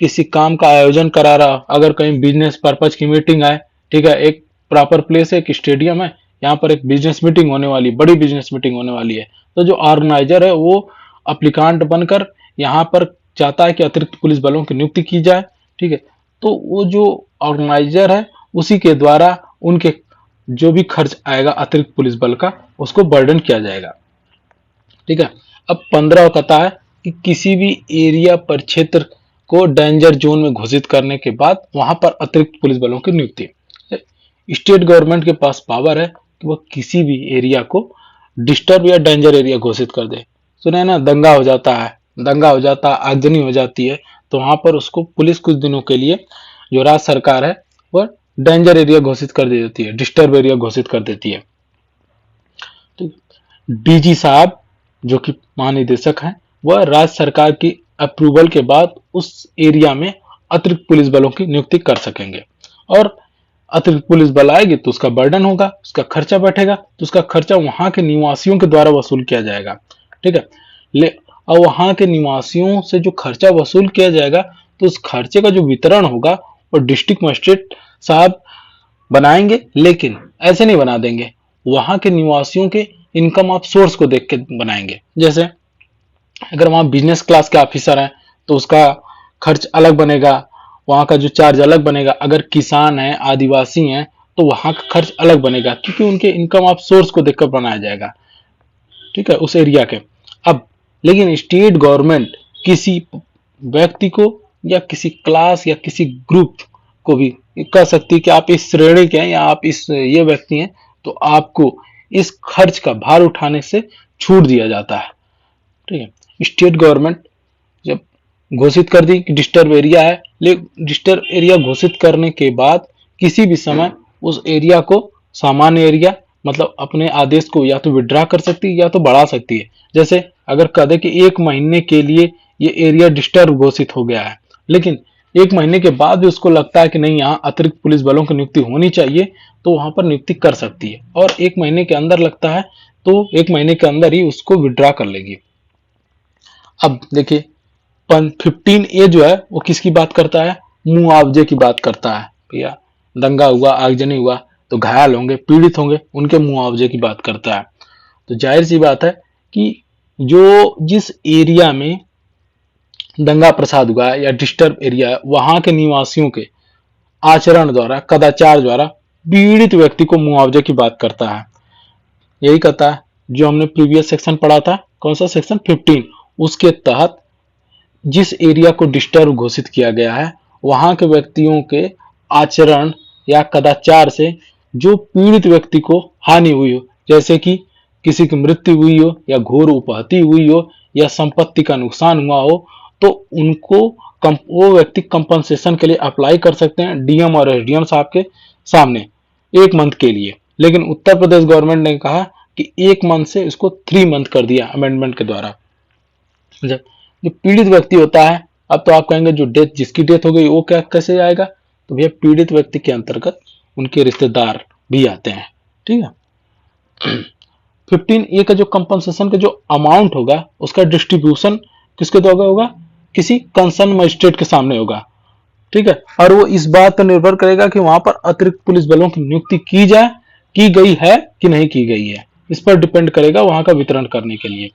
किसी काम का आयोजन करा रहा हो। अगर कहीं बिजनेस पर्पज की मीटिंग है, ठीक है, एक प्रॉपर प्लेस है, एक स्टेडियम है, यहाँ पर एक बिजनेस मीटिंग होने वाली, बड़ी बिजनेस मीटिंग होने वाली है, तो जो ऑर्गेनाइजर है वो अप्लीकांट बनकर यहाँ पर चाहता है कि अतिरिक्त पुलिस बलों की नियुक्ति की जाए, ठीक है, तो वो जो ऑर्गेनाइजर है उसी के द्वारा उनके जो भी खर्च आएगा अतिरिक्त पुलिस बल का, उसको बर्डन किया जाएगा। ठीक है, अब 15 कहता है कि किसी भी एरिया पर क्षेत्र को डेंजर जोन में घोषित करने के बाद वहां पर अतिरिक्त पुलिस बलों की नियुक्ति। स्टेट गवर्नमेंट के पास पावर है कि वह किसी भी एरिया को डिस्टर्ब या डेंजर एरिया घोषित कर दे। सुने ना, दंगा हो जाता है, आगजनी हो जाती है, तो वहां पर उसको पुलिस कुछ दिनों के लिए, जो राज्य सरकार है, वह डेंजर एरिया घोषित कर देती है, डिस्टर्ब एरिया घोषित कर देती है। तो डीजी साहब जो कि महानिदेशक हैं, वह राज्य सरकार की अप्रूवल के बाद उस एरिया में अतिरिक्त पुलिस बलों की नियुक्ति कर सकेंगे। और अतिरिक्त पुलिस बल आएगी तो उसका बर्डन होगा, उसका खर्चा बैठेगा, तो उसका खर्चा वहां के निवासियों के द्वारा वसूल किया जाएगा। ठीक है, और वहां के निवासियों से जो खर्चा वसूल किया जाएगा, तो उस खर्चे का जो वितरण होगा वो डिस्ट्रिक्ट मजिस्ट्रेट साहब बनाएंगे, लेकिन ऐसे नहीं बना देंगे, वहां के निवासियों के इनकम ऑफ सोर्स को देख के बनाएंगे। जैसे अगर वहां बिजनेस क्लास के ऑफिसर हैं तो उसका खर्च अलग बनेगा, वहां का जो चार्ज अलग बनेगा। अगर किसान है, आदिवासी हैं, तो वहां का खर्च अलग बनेगा, क्योंकि उनके इनकम ऑफ सोर्स को देखकर बनाया जाएगा, ठीक है, उस एरिया के। अब लेकिन स्टेट गवर्नमेंट किसी व्यक्ति को या किसी क्लास या किसी ग्रुप को भी कह सकती है कि आप इस श्रेणी के हैं या आप इस ये व्यक्ति हैं, तो आपको इस खर्च का भार उठाने से छूट दिया जाता है। ठीक है, स्टेट गवर्नमेंट जब घोषित कर दी कि डिस्टर्ब एरिया है, लेकिन डिस्टर्ब एरिया घोषित करने के बाद किसी भी समय उस एरिया को सामान्य एरिया मतलब अपने आदेश को या तो विड्रा कर सकती है या तो बढ़ा सकती है। जैसे अगर कह दे कि 1 महीने के लिए ये एरिया डिस्टर्ब घोषित हो गया है, लेकिन 1 महीने के बाद भी उसको लगता है कि नहीं, यहाँ अतिरिक्त पुलिस बलों की नियुक्ति होनी चाहिए, तो वहां पर नियुक्ति कर सकती है। और 1 महीने के अंदर लगता है तो 1 महीने के अंदर ही उसको विड्रा कर लेगी। अब देखिए 15A जो है वो किसकी बात करता है, मुआवजे की बात करता है। भैया दंगा हुआ, आगजनी हुआ, तो घायल होंगे, पीड़ित होंगे, उनके मुआवजे की बात करता है। तो जाहिर सी बात है कि जो जिस एरिया में दंगा प्रसाद हुआ है या डिस्टर्ब एरिया है, वहां के निवासियों के आचरण द्वारा, कदाचार द्वारा पीड़ित व्यक्ति को मुआवजे की बात करता है। यही कहता है जो हमने प्रीवियस सेक्शन पढ़ा था, कौन सा सेक्शन 15, उसके तहत जिस एरिया को डिस्टर्ब घोषित किया गया है वहां के व्यक्तियों के आचरण या कदाचार से जो पीड़ित व्यक्ति को हानि हुई हो, जैसे कि किसी की मृत्यु हुई हो या घोर उपहति हुई हो या संपत्ति का नुकसान हुआ हो, तो उनको वो व्यक्ति कंपनसेशन के लिए अप्लाई कर सकते हैं डीएम और एसडीएम साहब के सामने 1 मंथ के लिए। लेकिन उत्तर प्रदेश गवर्नमेंट ने कहा कि 1 मंथ से इसको 3 मंथ कर दिया अमेंडमेंट के द्वारा। जब जो पीड़ित व्यक्ति होता है, अब तो आप कहेंगे जो डेथ जिसकी डेथ हो गई वो क्या कैसे आएगा, तो भैया पीड़ित व्यक्ति के अंतर्गत उनके रिश्तेदार भी आते हैं। ठीक है। 15 ए का जो कंपनसेशन का जो अमाउंट होगा उसका डिस्ट्रीब्यूशन किसके द्वारा होगा, किसी कंसर्न मजिस्ट्रेट के सामने होगा। ठीक है। और वो इस बात पर निर्भर करेगा कि वहां पर अतिरिक्त पुलिस बलों की नियुक्ति की गई है कि नहीं की गई है, इस पर डिपेंड करेगा वहां का वितरण करने के लिए।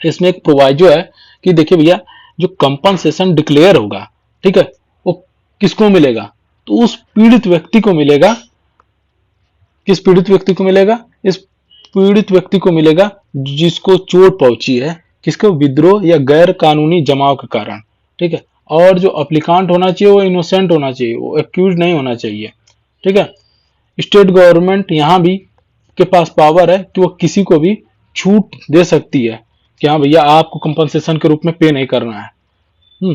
इसमें एक प्रोवाइजो है कि देखिए भैया जो कंपनसेशन डिक्लेयर होगा, ठीक है, वो किसको मिलेगा, तो उस पीड़ित व्यक्ति को मिलेगा। किस पीड़ित व्यक्ति को मिलेगा, इस पीड़ित व्यक्ति को मिलेगा जिसको चोट पहुंची है, किसको, विद्रोह या गैर कानूनी जमाव के कारण। ठीक है। और जो अप्लीकांट होना चाहिए वो इनोसेंट होना चाहिए, वो एक्यूज नहीं होना चाहिए। ठीक है। स्टेट गवर्नमेंट यहाँ भी के पास पावर है कि वो किसी को भी छूट दे सकती है कि हाँ भैया आपको कंपनसेशन के रूप में पे नहीं करना है।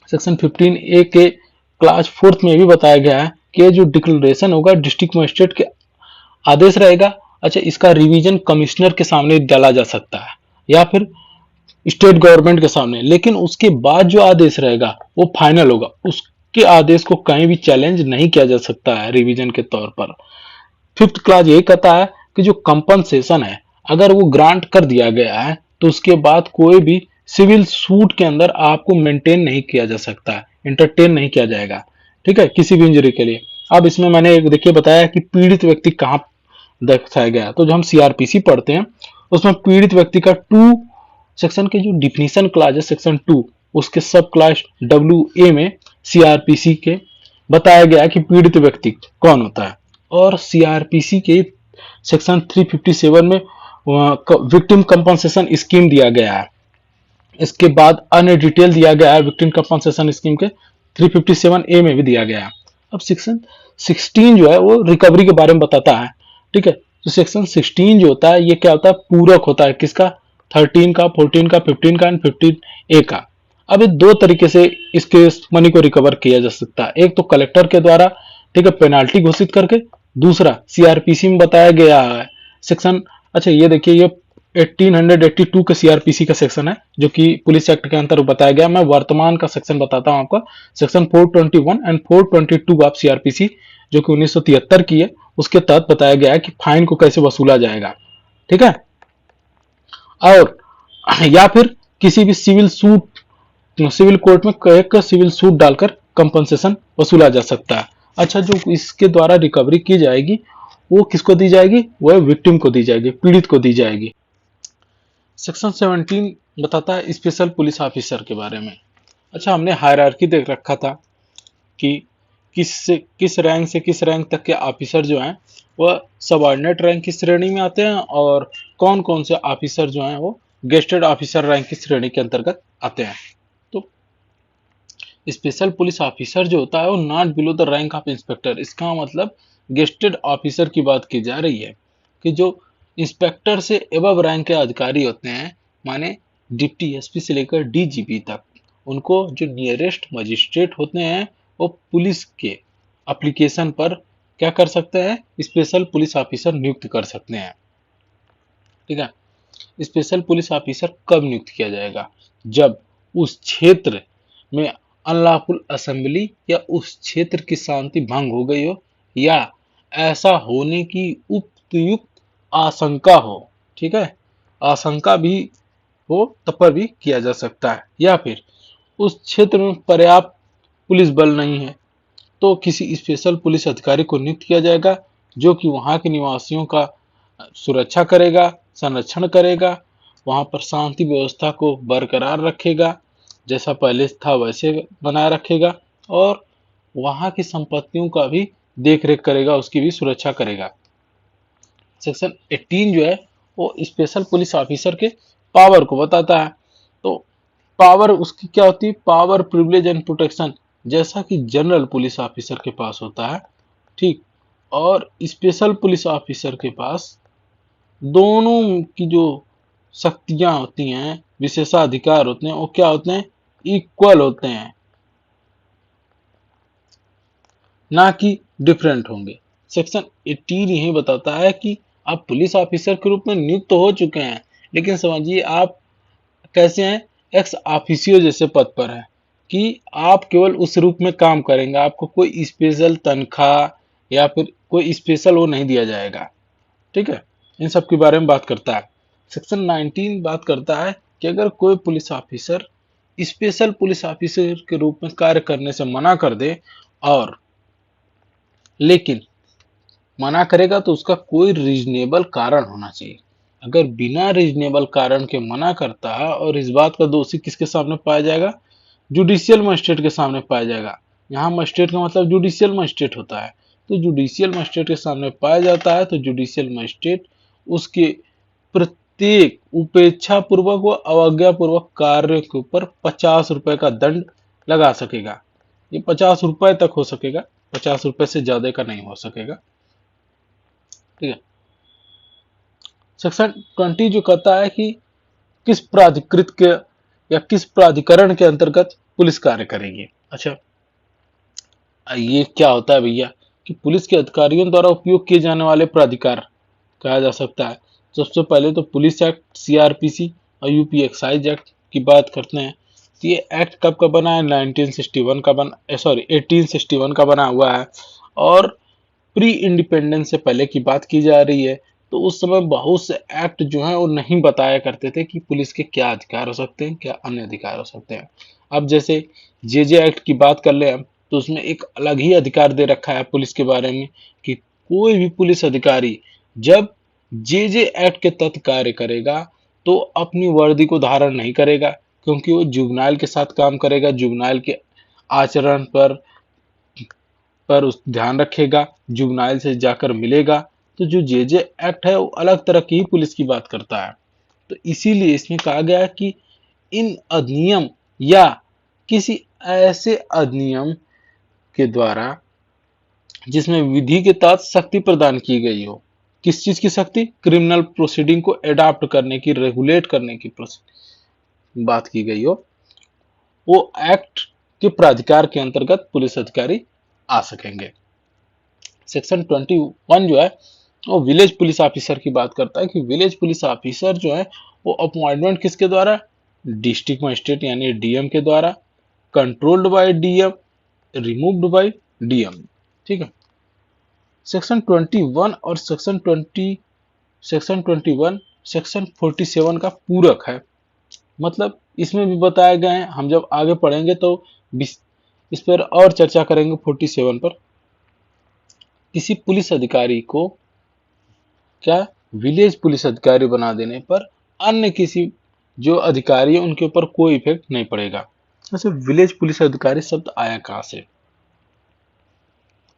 सेक्शन 15 ए के क्लास 4 में भी बताया गया है कि जो डिक्लेरेशन होगा डिस्ट्रिक्ट मजिस्ट्रेट के आदेश रहेगा। अच्छा, इसका रिवीजन कमिश्नर के सामने डाला जा सकता है या फिर स्टेट गवर्नमेंट के सामने, लेकिन उसके बाद जो आदेश रहेगा वो फाइनल होगा, उसके आदेश को कहीं भी चैलेंज नहीं किया जा सकता है रिवीजन के तौर पर। 5th क्लास यही कहता है कि जो कंपनसेशन है अगर वो ग्रांट कर दिया गया है तो उसके बाद कोई भी सिविल सूट के अंदर आपको मेंटेन नहीं किया जा सकता है, इंटरटेन नहीं किया जाएगा। ठीक है, किसी भी इंजरी के लिए। अब इसमें मैंने देखिए बताया कि पीड़ित व्यक्ति कहाँ दर्शाया गया है, तो जो हम सीआरपीसी पढ़ते हैं उसमें पीड़ित व्यक्ति का 2 सेक्शन के जो डिफिनीशन क्लास है सेक्शन 2 उसके सब क्लास डब्ल्यू ए में सीआरपीसी के बताया गया है कि पीड़ित व्यक्ति कौन होता है। और सीआरपीसी के सेक्शन 357 में विक्टिम कंपनसेशन स्कीम दिया गया है। इसके बाद अन्य डिटेल दिया गया है विक्टिम कंपनसेशन स्कीम के 357 ए में भी दिया गया है। अब सेक्शन 16 जो है वो रिकवरी के बारे में बताता है। ठीक है, तो सेक्शन 16 जो होता है ये क्या होता है, पूरक होता है किसका, 13 का, 14 का, 15 का एंड 15 ए का। अब ये 2 तरीके से इसके मनी को रिकवर किया जा सकता है, एक तो कलेक्टर के द्वारा, ठीक है, पेनाल्टी घोषित करके, दूसरा सीआरपीसी में बताया गया है सेक्शन। अच्छा ये देखिए ये 1882 के सीआरपीसी का सेक्शन है जो कि पुलिस एक्ट के अंतर्गत बताया गया। मैं वर्तमान का सेक्शन बताता हूं आपको, सेक्शन 421 एंड 422 ऑफ सीआरपीसी जो कि 1973 की है, उसके तहत बताया गया है कि फाइन को कैसे वसूला जाएगा। ठीक है। और या फिर किसी भी सिविल कोर्ट में एक सिविल सूट डालकर कंपनसेशन वसूला जा सकता है। अच्छा, जो इसके द्वारा रिकवरी की जाएगी वो किसको दी जाएगी, वो विक्टिम को दी जाएगी, पीड़ित को दी जाएगी। सेक्शन 17 बताता है स्पेशल पुलिस ऑफिसर के बारे में। अच्छा, हमने हायरार्की देख रखा था कि किस रैंक से किस रैंक तक के ऑफिसर जो हैं वह सबऑर्डिनेट रैंक की श्रेणी में आते हैं और कौन कौन से ऑफिसर जो हैं वो गेस्टेड ऑफिसर रैंक की श्रेणी के अंतर्गत आते हैं। तो स्पेशल पुलिस ऑफिसर जो होता है वो not below the rank of inspector, इसका मतलब गेस्टेड ऑफिसर की बात की जा रही है कि जो इंस्पेक्टर से एबव रैंक के अधिकारी होते हैं, माने डिप्टी एसपी से लेकर डीजीपी तक, उनको जो नियरेस्ट मजिस्ट्रेट होते हैं वो पुलिस के एप्लीकेशन पर क्या कर सकते हैं, स्पेशल पुलिस ऑफिसर नियुक्त कर सकते हैं। ठीक है। स्पेशल पुलिस ऑफिसर कब नियुक्त किया जाएगा, जब उस क्षेत्र में अनलॉफुल असेंबली या उस क्षेत्र की शांति भंग हो गई हो या ऐसा होने की उपयुक्त आशंका हो। ठीक है, आशंका भी हो तब पर भी किया जा सकता है, या फिर उस क्षेत्र में पर्याप्त पुलिस बल नहीं है तो किसी स्पेशल पुलिस अधिकारी को नियुक्त किया जाएगा जो कि वहां के निवासियों का सुरक्षा करेगा, संरक्षण करेगा, वहां पर शांति व्यवस्था को बरकरार रखेगा, जैसा पहले था वैसे बनाए रखेगा, और वहां की संपत्तियों का भी देख रेख करेगा, उसकी भी सुरक्षा करेगा। सेक्शन 18 जो है वो स्पेशल पुलिस ऑफिसर के पावर को बताता है। तो पावर उसकी क्या होती है, पावर, प्रिविलेज एंड प्रोटेक्शन, जैसा कि जनरल पुलिस ऑफिसर के पास होता है, ठीक, और स्पेशल पुलिस ऑफिसर के पास दोनों की जो शक्तियां होती हैं, विशेषाधिकार होते हैं, वो क्या होते हैं, इक्वल होते हैं, ना कि डिफरेंट होंगे। सेक्शन 18 यही बताता है कि आप पुलिस ऑफिसर के रूप में नियुक्त तो हो चुके हैं, लेकिन समझिए आप कैसे हैं, एक्स ऑफिसियो जैसे पद पर है, कि आप केवल उस रूप में काम करेंगे, आपको कोई स्पेशल तनख्वाह या फिर कोई स्पेशल वो नहीं दिया जाएगा। ठीक है, इन सब के बारे में बात करता है। सेक्शन 19 बात करता है कि अगर कोई police officer special police officer के रूप में कार्य करने से मना कर दे, और लेकिन मना करेगा तो उसका कोई रीजनेबल कारण होना चाहिए। अगर बिना रीजनेबल कारण के मना करता है और इस बात का दोषी किसके सामने पाया जाएगा, जुडिशियल मजिस्ट्रेट के सामने पाया जाएगा। यहाँ मजिस्ट्रेट का मतलब जुडिशियल मजिस्ट्रेट होता है। तो जुडिशियल मजिस्ट्रेट के सामने पाया जाता है तो जुडिशियल मजिस्ट्रेट उसके प्रत्येक उपेक्षा पूर्वक व अवज्ञा पूर्वक कार्य के ऊपर 50 रुपए का दंड लगा सकेगा। ये 50 रुपए तक हो सकेगा, 50 रुपए से ज्यादा का नहीं हो सकेगा। ठीक है। सेक्शन 20 जो कहता है कि किस प्राधिकृत के या किस प्राधिकरण के अंतर्गत पुलिस कार्य करेगी। अच्छा, ये क्या होता है भैया, कि पुलिस के अधिकारियों द्वारा उपयोग किए जाने वाले प्राधिकार कहा जा सकता है। सबसे पहले तो पुलिस एक्ट, सीआरपीसी और यूपी एक्साइज एक्ट की बात करते हैं। तो ये एक्ट कब का बना है, 1961 का बना, सॉरी 1861 का बना हुआ है, और प्री इंडिपेंडेंस से पहले की बात की जा रही है। तो उस समय बहुत से एक्ट जो है वो नहीं बताया करते थे कि पुलिस के क्या अधिकार हो सकते हैं, क्या अन्य अधिकार हो सकते हैं। अब जैसे जे एक्ट की बात कर ले हम, तो उसमें एक अलग ही अधिकार दे रखा है पुलिस के बारे में, कि कोई भी पुलिस अधिकारी जब जे एक्ट के तहत कार्य करेगा तो अपनी वर्दी को धारण नहीं करेगा, क्योंकि वो जुगनाइल के साथ काम करेगा, जुगनाइल के आचरण पर उस ध्यान रखेगा, जुगनाइल से जाकर मिलेगा। तो जो जे एक्ट है वो अलग तरह की ही पुलिस की बात करता है। तो इसीलिए इसमें कहा गया है कि इन अधिनियम या किसी ऐसे अधिनियम के द्वारा जिसमें विधि के तहत शक्ति प्रदान की गई हो, किस चीज की शक्ति, क्रिमिनल प्रोसीडिंग को एडाप्ट करने की, रेगुलेट करने की बात की गई हो, वो एक्ट के प्राधिकार के अंतर्गत पुलिस अधिकारी आ सकेंगे। सेक्शन 21 जो है वो विलेज पुलिस ऑफिसर की बात करता है, कि विलेज पुलिस ऑफिसर जो है वो अपॉइंटमेंट किसके द्वारा, डिस्ट्रिक्ट मजिस्ट्रेट यानी डीएम के द्वारा, controlled by DM, removed by DM. ठीक है। सेक्शन 21 और सेक्शन 21 सेक्शन 47 का पूरक है। मतलब इसमें भी बताए गए हैं, हम जब आगे पढ़ेंगे तो इस पर और चर्चा करेंगे। 47 पर किसी पुलिस अधिकारी को क्या विलेज पुलिस अधिकारी बना देने पर अन्य किसी जो अधिकारी है उनके ऊपर कोई इफेक्ट नहीं पड़ेगा। वैसे विलेज पुलिस अधिकारी शब्द आया कहां से,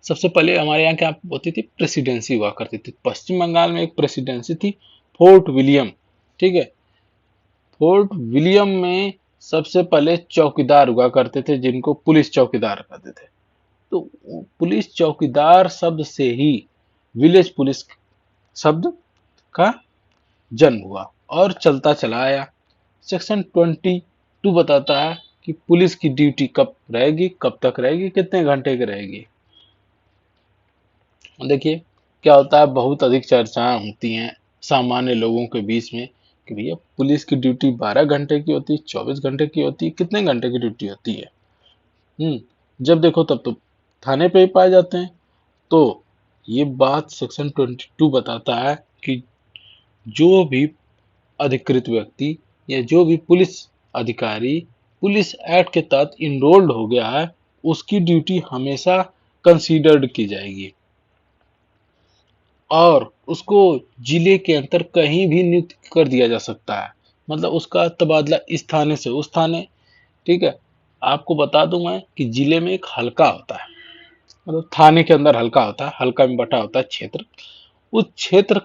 सबसे पहले हमारे यहाँ क्या होती थी, प्रेसिडेंसी हुआ करती थी। पश्चिम बंगाल में एक प्रेसिडेंसी थी, फोर्ट विलियम। ठीक है, फोर्ट विलियम में सबसे पहले चौकीदार हुआ करते थे जिनको पुलिस चौकीदार कहते थे। तो पुलिस चौकीदार शब्द से ही विलेज पुलिस शब्द का जन्म हुआ और चलता चला आया। सेक्शन 22 बताता है कि पुलिस की ड्यूटी कब रहेगी, कब तक रहेगी, कितने घंटे की रहेगी। देखिए क्या होता है, बहुत अधिक चर्चाएं होती हैं सामान्य लोगों के बीच में कि भैया पुलिस की ड्यूटी 12 घंटे की होती है, 24 घंटे की होती है, कितने घंटे की ड्यूटी होती है। जब देखो तब तो थाने पे ही पाए जाते हैं। तो ये बात सेक्शन 22 बताता है कि जो भी अधिकृत व्यक्ति या जो भी पुलिस अधिकारी पुलिस एक्ट के तहत इनरोल्ड हो गया है, उसकी ड्यूटी हमेशा कंसीडर्ड की जाएगी और उसको जिले के अंदर कहीं भी नियुक्त कर दिया जा सकता है। मतलब उसका तबादला इस थाने से उस थाने। ठीक है, आपको बता दूं मैं कि जिले में एक हल्का होता है, मतलब थाने के अंदर हल्का होता है, हल्का में बटा होता है क्षेत्र। उस क्षेत्र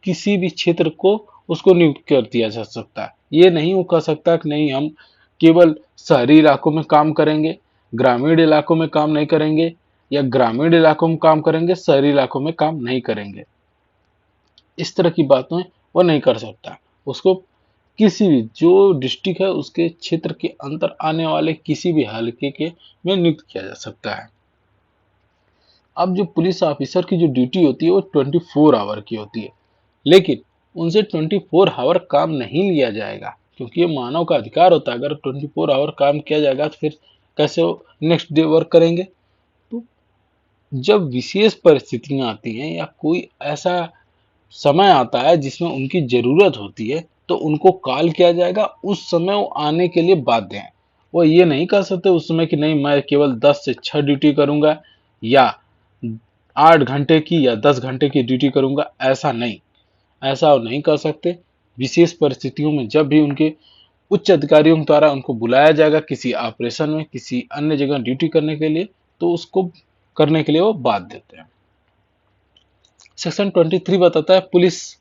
किसी भी क्षेत्र को उसको नियुक्त कर दिया जा सकता है। ये नहीं वो कह सकता कि नहीं हम केवल शहरी इलाकों में काम करेंगे, ग्रामीण इलाकों में काम नहीं करेंगे, या ग्रामीण इलाकों में काम करेंगे, शहरी इलाकों में काम नहीं करेंगे। इस तरह की बातें वो नहीं कर सकता। उसको किसी भी जो डिस्ट्रिक्ट है उसके क्षेत्र के अंदर आने वाले किसी भी हलके के में नियुक्त किया जा सकता है। अब जो पुलिस ऑफिसर की जो ड्यूटी होती है वो 24 आवर की होती है, लेकिन उनसे 24 आवर काम नहीं लिया जाएगा, क्योंकि ये मानव का अधिकार होता है। अगर 24 आवर काम किया जाएगा तो फिर कैसे वो नेक्स्ट डे वर्क करेंगे। तो जब विशेष परिस्थितियां आती हैं या कोई ऐसा समय आता है जिसमें उनकी जरूरत होती है, तो उनको कॉल किया जाएगा, उस समय वो आने के लिए बाध्य हैं। वो ये नहीं कर सकते उस समय कि नहीं मैं केवल 10 से 6 ड्यूटी करूंगा या 8 घंटे की या 10 घंटे की ड्यूटी करूंगा, ऐसा नहीं। ऐसा वो नहीं कर सकते। विशेष परिस्थितियों में जब भी उनके उच्च अधिकारियों द्वारा उनको बुलाया जाएगा किसी ऑपरेशन में, किसी अन्य जगह ड्यूटी करने के लिए, तो उसको करने के लिए वो बाध्य देते हैं। सेक्शन 23 बताता है पुलिस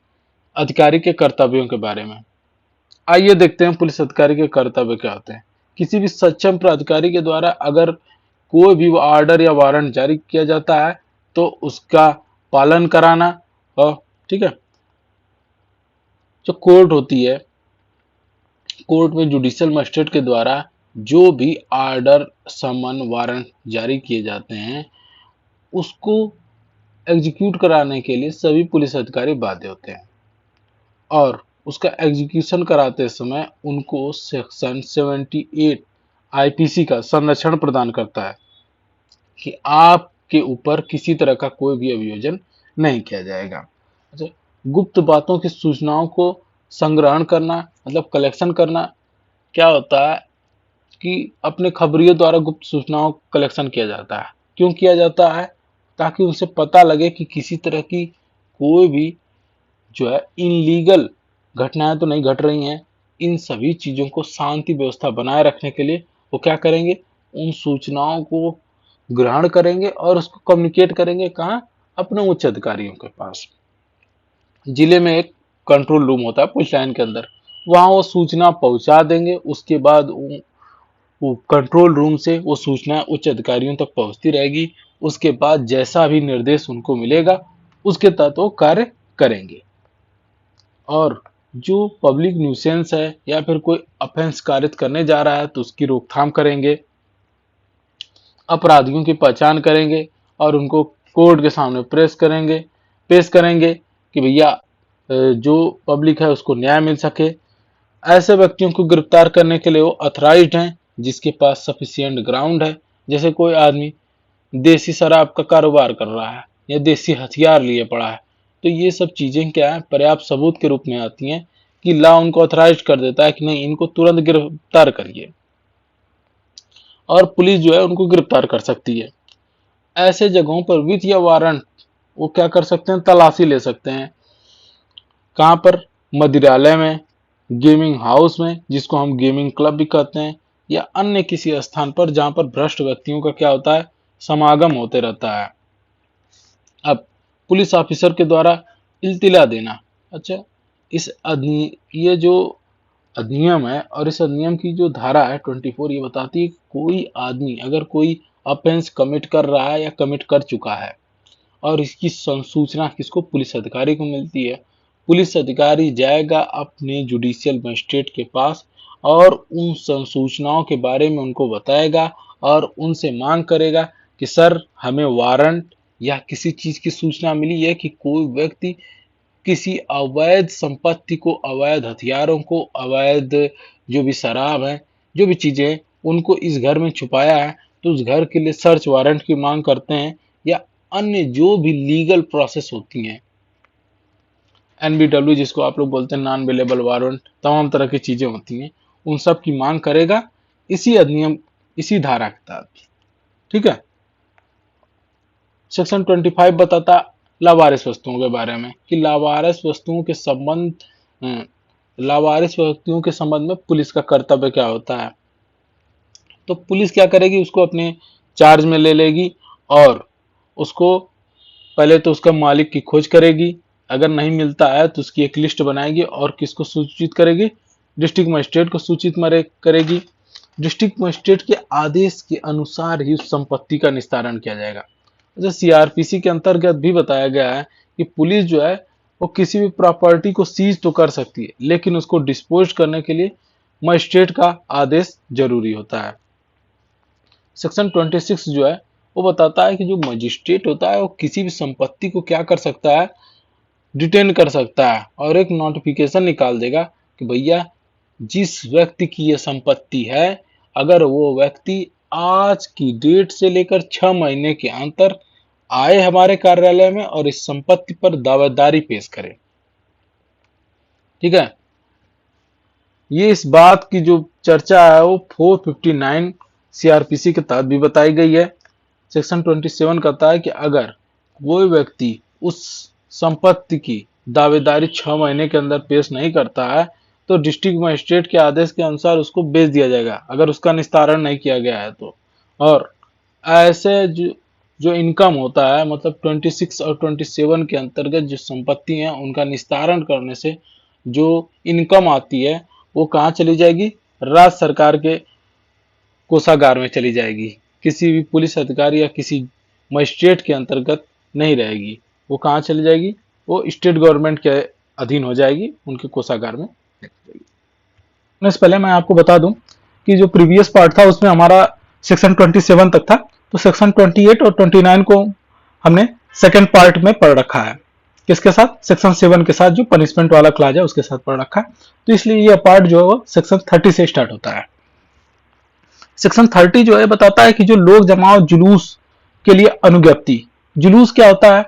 अधिकारी के कर्तव्यों के बारे में। आइए देखते हैं पुलिस अधिकारी के कर्तव्य क्या होते हैं। किसी भी सक्षम प्राधिकारी के द्वारा अगर कोई भी ऑर्डर या वारंट जारी किया जाता है तो उसका पालन कराना, और ठीक है, जो कोर्ट होती है, कोर्ट में जुडिशियल मजिस्ट्रेट के द्वारा जो भी ऑर्डर, समन, वारंट जारी किए जाते हैं उसको एग्जीक्यूट कराने के लिए सभी पुलिस अधिकारी बाध्य होते हैं, और उसका एग्जीक्यूशन कराते समय उनको सेक्शन 78 आईपीसी का संरक्षण प्रदान करता है कि आपके ऊपर किसी तरह का कोई भी अभियोजन नहीं किया जाएगा। अच्छा, गुप्त बातों की सूचनाओं को संग्रहण करना मतलब कलेक्शन करना क्या होता है कि अपने खबरियों द्वारा गुप्त सूचनाओं का कलेक्शन किया जाता है। क्यों किया जाता है? ताकि उनसे पता लगे कि किसी तरह की कोई भी जो है इनलीगल घटनाएं तो नहीं घट रही हैं। इन सभी चीजों को शांति व्यवस्था बनाए रखने के लिए वो क्या करेंगे, उन सूचनाओं को ग्रहण करेंगे और उसको कम्युनिकेट करेंगे कहाँ, अपने उच्च अधिकारियों के पास। जिले में एक कंट्रोल रूम होता है पुलिस लाइन के अंदर, वहां वो सूचना पहुंचा देंगे। उसके बाद वो कंट्रोल रूम से वो सूचना उच्च अधिकारियों तक पहुंचती रहेगी। उसके बाद जैसा भी निर्देश उनको मिलेगा उसके तहत वो कार्य करेंगे। और जो पब्लिक न्यूसेंस है या फिर कोई ऑफेंस कारित करने जा रहा है तो उसकी रोकथाम करेंगे, अपराधियों की पहचान करेंगे और उनको कोर्ट के सामने पेश करेंगे कि भैया जो पब्लिक है उसको न्याय मिल सके। ऐसे व्यक्तियों को गिरफ्तार करने के लिए वो अथराइज्ड हैं जिसके पास सफिशिएंट ग्राउंड है। जैसे कोई आदमी देसी शराब का कारोबार कर रहा है या देसी हथियार लिए पड़ा है, तो ये सब चीजें क्या है, पर्याप्त सबूत के रूप में आती हैं कि लॉ उनको ऑथराइज कर देता है कि नहीं इनको तुरंत गिरफ्तार करिए, और पुलिस जो है उनको गिरफ्तार कर सकती है। ऐसे जगहों पर विथ या वारंट वो क्या कर सकते हैं, तलाशी ले सकते हैं। कहाँ पर? मदिरालय में, गेमिंग हाउस में जिसको हम गेमिंग क्लब भी कहते हैं, या अन्य किसी स्थान पर जहां पर भ्रष्ट व्यक्तियों का क्या होता है, समागम होते रहता है। अब पुलिस ऑफिसर के द्वारा इल्तिला देना। अच्छा, ये जो अधिनियम है और इस अधिनियम की जो धारा है 24, ये बताती है कि कोई आदमी अगर कोई ऑफेंस कमिट कर रहा है या कमिट कर चुका है और इसकी सूचना किसको, पुलिस अधिकारी को मिलती है, पुलिस अधिकारी जाएगा अपने जुडिशियल मजिस्ट्रेट के पास और उन सूचनाओं के बारे में उनको बताएगा और उनसे मांग करेगा कि सर हमें वारंट या किसी चीज की सूचना मिली है कि कोई व्यक्ति किसी अवैध संपत्ति को, अवैध हथियारों को, अवैध जो भी शराब है, जो भी चीजें हैं, उनको इस घर में छुपाया है, तो उस घर के लिए सर्च वारंट की मांग करते हैं, या अन्य जो भी लीगल प्रोसेस होती हैं, एनबीडब्ल्यू जिसको आप लोग बोलते हैं, नॉन अवेलेबल वारंट, तमाम तरह की चीजें होती हैं, उन सब की मांग करेगा इसी अधिनियम, इसी धारा के तहत। ठीक है। सेक्शन 25 बताता लावारिस वस्तुओं के बारे में कि लावारिस वस्तुओं के संबंध में पुलिस का कर्तव्य क्या होता है। तो पुलिस क्या करेगी, उसको अपने चार्ज में ले लेगी और उसको पहले तो उसका मालिक की खोज करेगी, अगर नहीं मिलता है तो उसकी एक लिस्ट बनाएगी और किसको सूचित करेगी, डिस्ट्रिक्ट मजिस्ट्रेट को सूचित करेगी। डिस्ट्रिक्ट मजिस्ट्रेट के आदेश के अनुसार ही उस संपत्ति का निस्तारण किया जाएगा। जैसे सीआरपीसी के अंतर्गत भी बताया गया है कि पुलिस जो है वो किसी भी प्रॉपर्टी को सीज तो कर सकती है, लेकिन उसको डिस्पोज करने के लिए मजिस्ट्रेट का आदेश जरूरी होता है। सेक्शन 26 जो है वो बताता है कि जो मजिस्ट्रेट होता है वो किसी भी संपत्ति को क्या कर सकता है, डिटेन कर सकता है और एक नोटिफिकेशन निकाल देगा कि भैया जिस व्यक्ति की ये संपत्ति है, अगर वो व्यक्ति आज की डेट से लेकर 6 महीने के अंतर आए हमारे कार्यालय में और इस संपत्ति पर दावेदारी पेश करे। ठीक है, ये इस बात की जो चर्चा है वो 459 सीआरपीसी के तहत भी बताई गई है। सेक्शन 27 कहता है कि अगर कोई व्यक्ति उस संपत्ति की दावेदारी 6 महीने के अंदर पेश नहीं करता है तो डिस्ट्रिक्ट मजिस्ट्रेट के आदेश के अनुसार उसको बेच दिया जाएगा, अगर उसका निस्तारण नहीं किया गया है तो। और ऐसे जो इनकम होता है, मतलब 26 और 27 के अंतर्गत जो संपत्ति है उनका निस्तारण करने से जो इनकम आती है वो कहाँ चली जाएगी, राज्य सरकार के कोषागार में चली जाएगी, किसी भी पुलिस अधिकारी या किसी मजिस्ट्रेट के अंतर्गत नहीं रहेगी। वो कहाँ चली जाएगी, वो स्टेट गवर्नमेंट के अधीन हो जाएगी, उनके कोषागार में जाएगी। इससे पहले मैं आपको बता दूं कि जो प्रीवियस पार्ट था उसमें हमारा सेक्शन 27 तक था, तो सेक्शन 28 और 29 को हमने सेकेंड पार्ट में पढ़ रखा है। किसके साथ, सेक्शन 7 के साथ, जो पनिशमेंट वाला क्लाज है उसके साथ पढ़ रखा है। तो इसलिए यह पार्ट जो है वो सेक्शन 30 से स्टार्ट होता है। सेक्शन 30 जो है बताता है कि जो लोक जमाव जुलूस के लिए अनुज्ञप्ति। जुलूस क्या होता है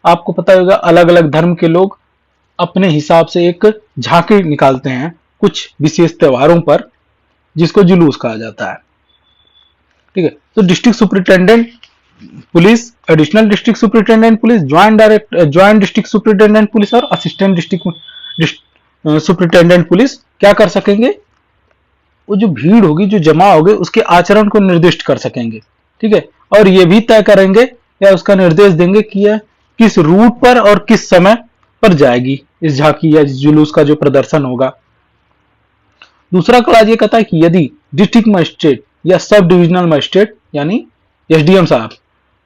आपको पता होगा, अलग अलग धर्म के लोग अपने हिसाब से एक झांकी निकालते हैं कुछ विशेष त्योहारों पर, जिसको जुलूस कहा जाता है। ठीक है, तो district superintendent police, additional district superintendent police, joint district superintendent police और असिस्टेंट डिस्ट्रिक्ट सुपरिटेंडेंट पुलिस क्या कर सकेंगे, वो जो भीड़ होगी, जो जमा होगी, उसके आचरण को निर्दिष्ट कर सकेंगे। ठीक है, और ये भी तय करेंगे या उसका निर्देश देंगे कि यह किस रूट पर और किस समय पर जाएगी इस झांकी या जुलूस का जो प्रदर्शन होगा। दूसरा क्लास ये कहता है कि यदि डिस्ट्रिक्ट मजिस्ट्रेट या सब डिविजनल मजिस्ट्रेट यानी एसडीएम साहब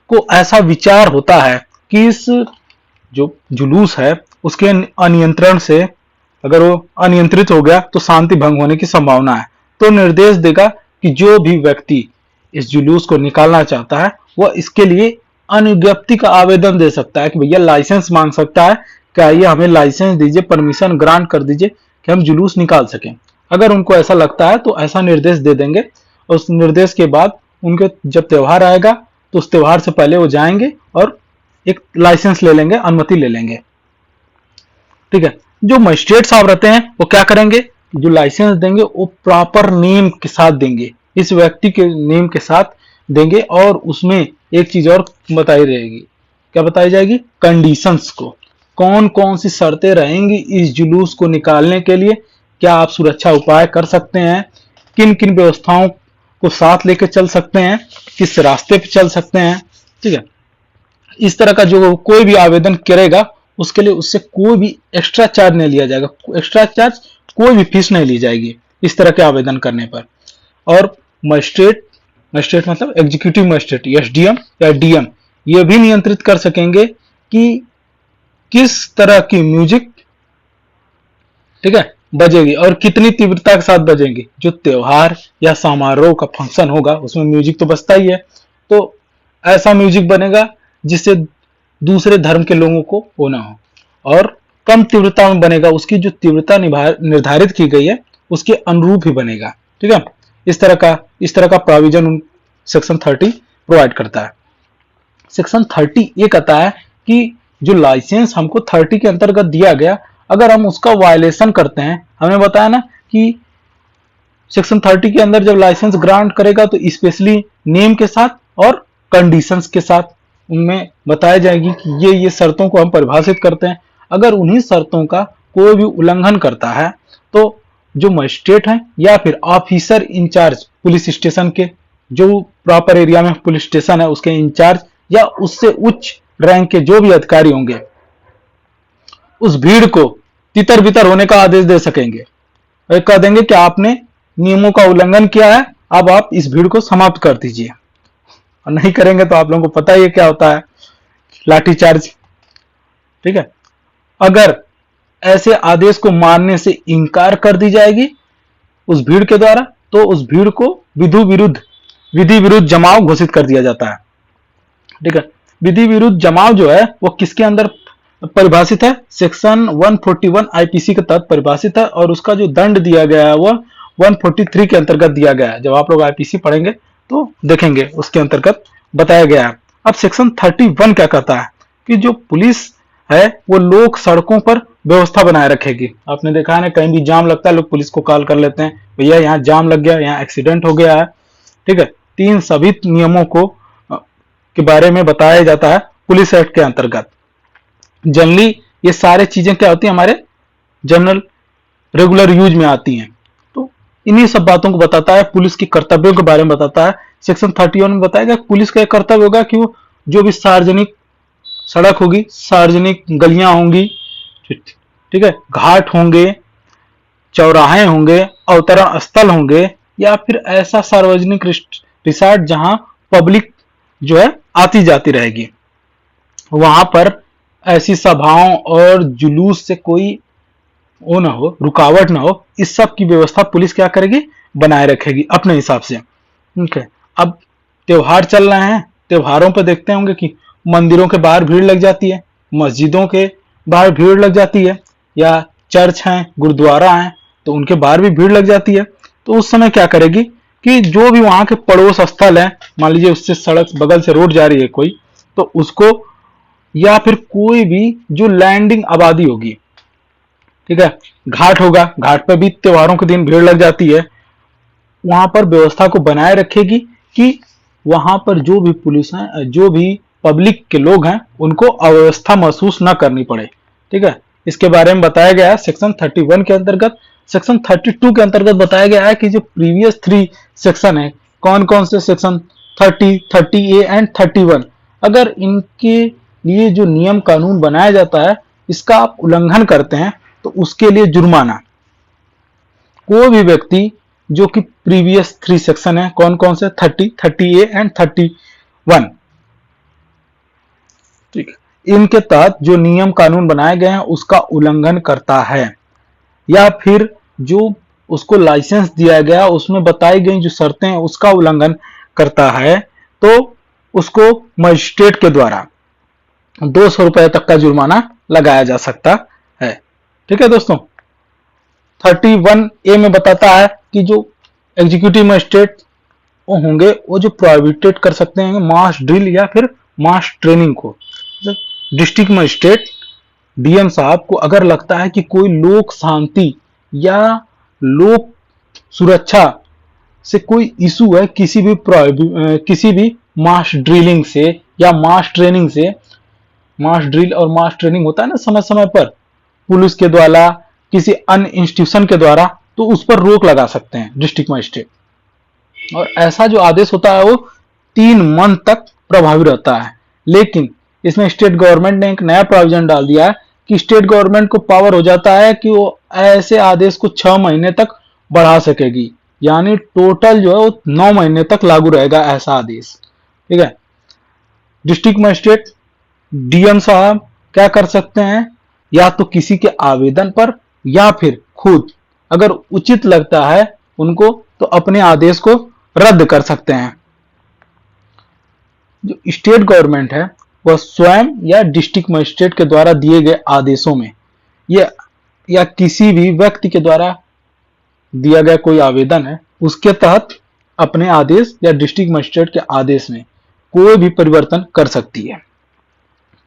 को ऐसा विचार होता है कि इस जो जुलूस है उसके अनियंत्रण से अगर वो अनियंत्रित हो गया तो शांति भंग होने की संभावना है, तो निर्देश देगा कि जो भी व्यक्ति इस जुलूस को निकालना चाहता है वह इसके लिए अनुज्ञप्ति का आवेदन दे सकता है कि भैया लाइसेंस मांग सकता है कि आइए हमें लाइसेंस दीजिए, परमिशन ग्रांट कर दीजिए कि हम जुलूस निकाल सकें। अगर उनको ऐसा लगता है तो ऐसा निर्देश दे देंगे, और उस निर्देश के बाद उनके जब त्योहार आएगा तो उस त्योहार से पहले वो जाएंगे और एक लाइसेंस ले लेंगे, अनुमति ले लेंगे। ठीक है, जो मजिस्ट्रेट साहब रहते हैं वो क्या करेंगे, जो लाइसेंस देंगे वो प्रॉपर नेम के साथ देंगे, इस व्यक्ति के नेम के साथ देंगे, और उसमें एक चीज और बताई रहेगी। क्या बताई जाएगी, कंडीशंस को, कौन कौन सी शर्तें रहेंगी इस जुलूस को निकालने के लिए, क्या आप सुरक्षा उपाय कर सकते हैं, किन किन व्यवस्थाओं को साथ लेकर चल सकते हैं, किस रास्ते पे चल सकते हैं। ठीक है, इस तरह का जो कोई भी आवेदन करेगा उसके लिए उससे कोई भी एक्स्ट्रा चार्ज नहीं लिया जाएगा, एक्स्ट्रा चार्ज कोई भी फीस नहीं ली जाएगी इस तरह के आवेदन करने पर। और मजिस्ट्रेट मतलब एग्जीक्यूटिव मजिस्ट्रेट, एसडीएम या डीएम, ये भी नियंत्रित कर सकेंगे कि किस तरह की म्यूजिक, ठीक है, बजेगी और कितनी तीव्रता के साथ बजेंगी। जो त्योहार या समारोह का फंक्शन होगा उसमें म्यूजिक तो बजता ही है, तो ऐसा म्यूजिक बनेगा जिससे दूसरे धर्म के लोगों को वो ना हो, और कम तीव्रता में बनेगा, उसकी जो तीव्रता निर्धारित की गई है उसके अनुरूप ही बनेगा। ठीक है, इस तरह का प्रोविजन सेक्शन 30 प्रोवाइड करता है। सेक्शन 30 ये कहता है कि जो लाइसेंस हमको 30 के अंतर्गत दिया गया, अगर हम उसका वायलेशन करते हैं, हमें बताया ना कि सेक्शन 30 के अंदर जब लाइसेंस ग्रांट करेगा तो स्पेशली नेम के साथ और कंडीशंस के साथ उनमें बताया जाएगी कि ये शर्तों को हम परिभाषित करते हैं। अगर उन्हीं शर्तों का कोई भी उल्लंघन करता है तो जो मजिस्ट्रेट हैं या फिर ऑफिसर इंचार्ज पुलिस स्टेशन के, जो प्रॉपर एरिया में पुलिस स्टेशन है उसके इंचार्ज या उससे उच्च रैंक के जो भी अधिकारी होंगे, उस भीड़ को तितर बितर होने का आदेश दे सकेंगे। वे कह देंगे कि आपने नियमों का उल्लंघन किया है, अब आप इस भीड़ को समाप्त कर दीजिए। और नहीं करेंगे तो आप लोगों को पता ही है क्या होता है, लाठीचार्ज। ठीक है। अगर ऐसे आदेश को मानने से इनकार कर दी जाएगी उस भीड़ के द्वारा, तो उस भीड़ को विधि विरुद्ध जमाव घोषित कर दिया जाता है। ठीक है। विधि विरुद्ध जमाव जो है वो किसके अंदर परिभाषित है? सेक्शन 141 आईपीसी के तहत परिभाषित है, और उसका जो दंड दिया गया है वह 143 के अंतर्गत दिया गया है। जब आप लोग आईपीसी पढ़ेंगे तो देखेंगे उसके अंतर्गत बताया गया है। अब सेक्शन 31 क्या कहता है कि जो पुलिस है वो लोक सड़कों पर व्यवस्था बनाए रखेगी। आपने देखा है ना, कहीं भी जाम लगता है लोग पुलिस को कॉल कर लेते हैं, भैया यहाँ जाम लग गया, यहाँ एक्सीडेंट हो गया है। ठीक है। तीन सभी नियमों को के बारे में बताया जाता है पुलिस एक्ट के अंतर्गत। जनरली ये सारे चीजें क्या होती है, हमारे जनरल रेगुलर यूज में आती हैं। तो इन्हीं सब बातों को बताता है, पुलिस के कर्तव्यों के बारे में बताता है। सेक्शन 31 में बताया गया पुलिस का एक कर्तव्य होगा कि वो जो भी सार्वजनिक सड़क होगी, सार्वजनिक गलियां होंगी, ठीक है, घाट होंगे, चौराहे होंगे, अवतरण स्थल होंगे, या फिर ऐसा सार्वजनिक रिसॉर्ट जहां पब्लिक जो है आती जाती रहेगी, वहां पर ऐसी सभाओं और जुलूस से कोई वो ना हो, रुकावट ना हो, इस सब की व्यवस्था पुलिस क्या करेगी? बनाए रखेगी अपने हिसाब से। ठीक है। अब त्योहार चल रहे हैं, त्योहारों पर देखते होंगे कि मंदिरों के बाहर भीड़ लग जाती है, मस्जिदों के बाहर भीड़ लग जाती है, या चर्च हैं, गुरुद्वारा हैं, तो उनके बाहर भी भीड़ लग जाती है। तो उस समय क्या करेगी कि जो भी वहां के पड़ोस स्थल है, मान लीजिए उससे सड़क बगल से रोड जा रही है कोई, तो उसको, या फिर कोई भी जो लैंडिंग आबादी होगी, ठीक है, घाट होगा, घाट पर भी त्योहारों के दिन भीड़ लग जाती है, वहां पर व्यवस्था को बनाए रखेगी कि वहां पर जो भी पुलिस है, जो भी पब्लिक के लोग हैं, उनको अव्यवस्था महसूस न करनी पड़े। ठीक है। इसके बारे में बताया गया है सेक्शन 31 के अंतर्गत। सेक्शन 32 के अंतर्गत बताया गया है कि जो प्रीवियस 3 सेक्शन है, कौन कौन से सेक्शन 30, 30A एंड 31, अगर इनके लिए जो नियम कानून बनाया जाता है, इसका आप उल्लंघन करते हैं तो उसके लिए जुर्माना। कोई भी व्यक्ति जो कि प्रीवियस 3 सेक्शन है, कौन कौन से? 30, 30A एंड 31, ठीक है, इनके तहत जो नियम कानून बनाए गए हैं उसका उल्लंघन करता है, या फिर जो उसको लाइसेंस दिया गया उसमें बताई गई जो शर्तें हैं उसका उल्लंघन करता है, तो उसको मजिस्ट्रेट के द्वारा 200 रुपए तक का जुर्माना लगाया जा सकता है। ठीक है दोस्तों। 31A में बताता है कि जो एग्जीक्यूटिव मजिस्ट्रेट वो होंगे, वो जो प्रोहिबिटेड कर सकते हैं मास ड्रिल या फिर मास ट्रेनिंग को। डिस्ट्रिक्ट मजिस्ट्रेट डीएम साहब को अगर लगता है कि कोई लोक शांति या लोक सुरक्षा से कोई इशू है, किसी भी मास ड्रिलिंग से या मास ट्रेनिंग से, मास ड्रिल और मास ट्रेनिंग होता है ना समय समय पर पुलिस के द्वारा, किसी अन्य इंस्टीट्यूशन के द्वारा, तो उस पर रोक लगा सकते हैं डिस्ट्रिक्ट मजिस्ट्रेट। और ऐसा जो आदेश होता है वो 3 मंथ तक प्रभावी रहता है। लेकिन इसमें स्टेट गवर्नमेंट ने एक नया प्रोविजन डाल दिया है कि स्टेट गवर्नमेंट को पावर हो जाता है कि वो ऐसे आदेश को 6 महीने तक बढ़ा सकेगी, यानी टोटल जो है वो 9 महीने तक लागू रहेगा ऐसा आदेश। ठीक है। डिस्ट्रिक्ट मजिस्ट्रेट डीएम साहब क्या कर सकते हैं, या तो किसी के आवेदन पर या फिर खुद अगर उचित लगता है उनको, तो अपने आदेश को रद्द कर सकते हैं। जो स्टेट गवर्नमेंट है वह स्वयं या डिस्ट्रिक्ट मजिस्ट्रेट के द्वारा दिए गए आदेशों में या किसी भी व्यक्ति के द्वारा दिया गया कोई आवेदन है उसके तहत अपने आदेश या डिस्ट्रिक्ट मजिस्ट्रेट के आदेश में कोई भी परिवर्तन कर सकती है।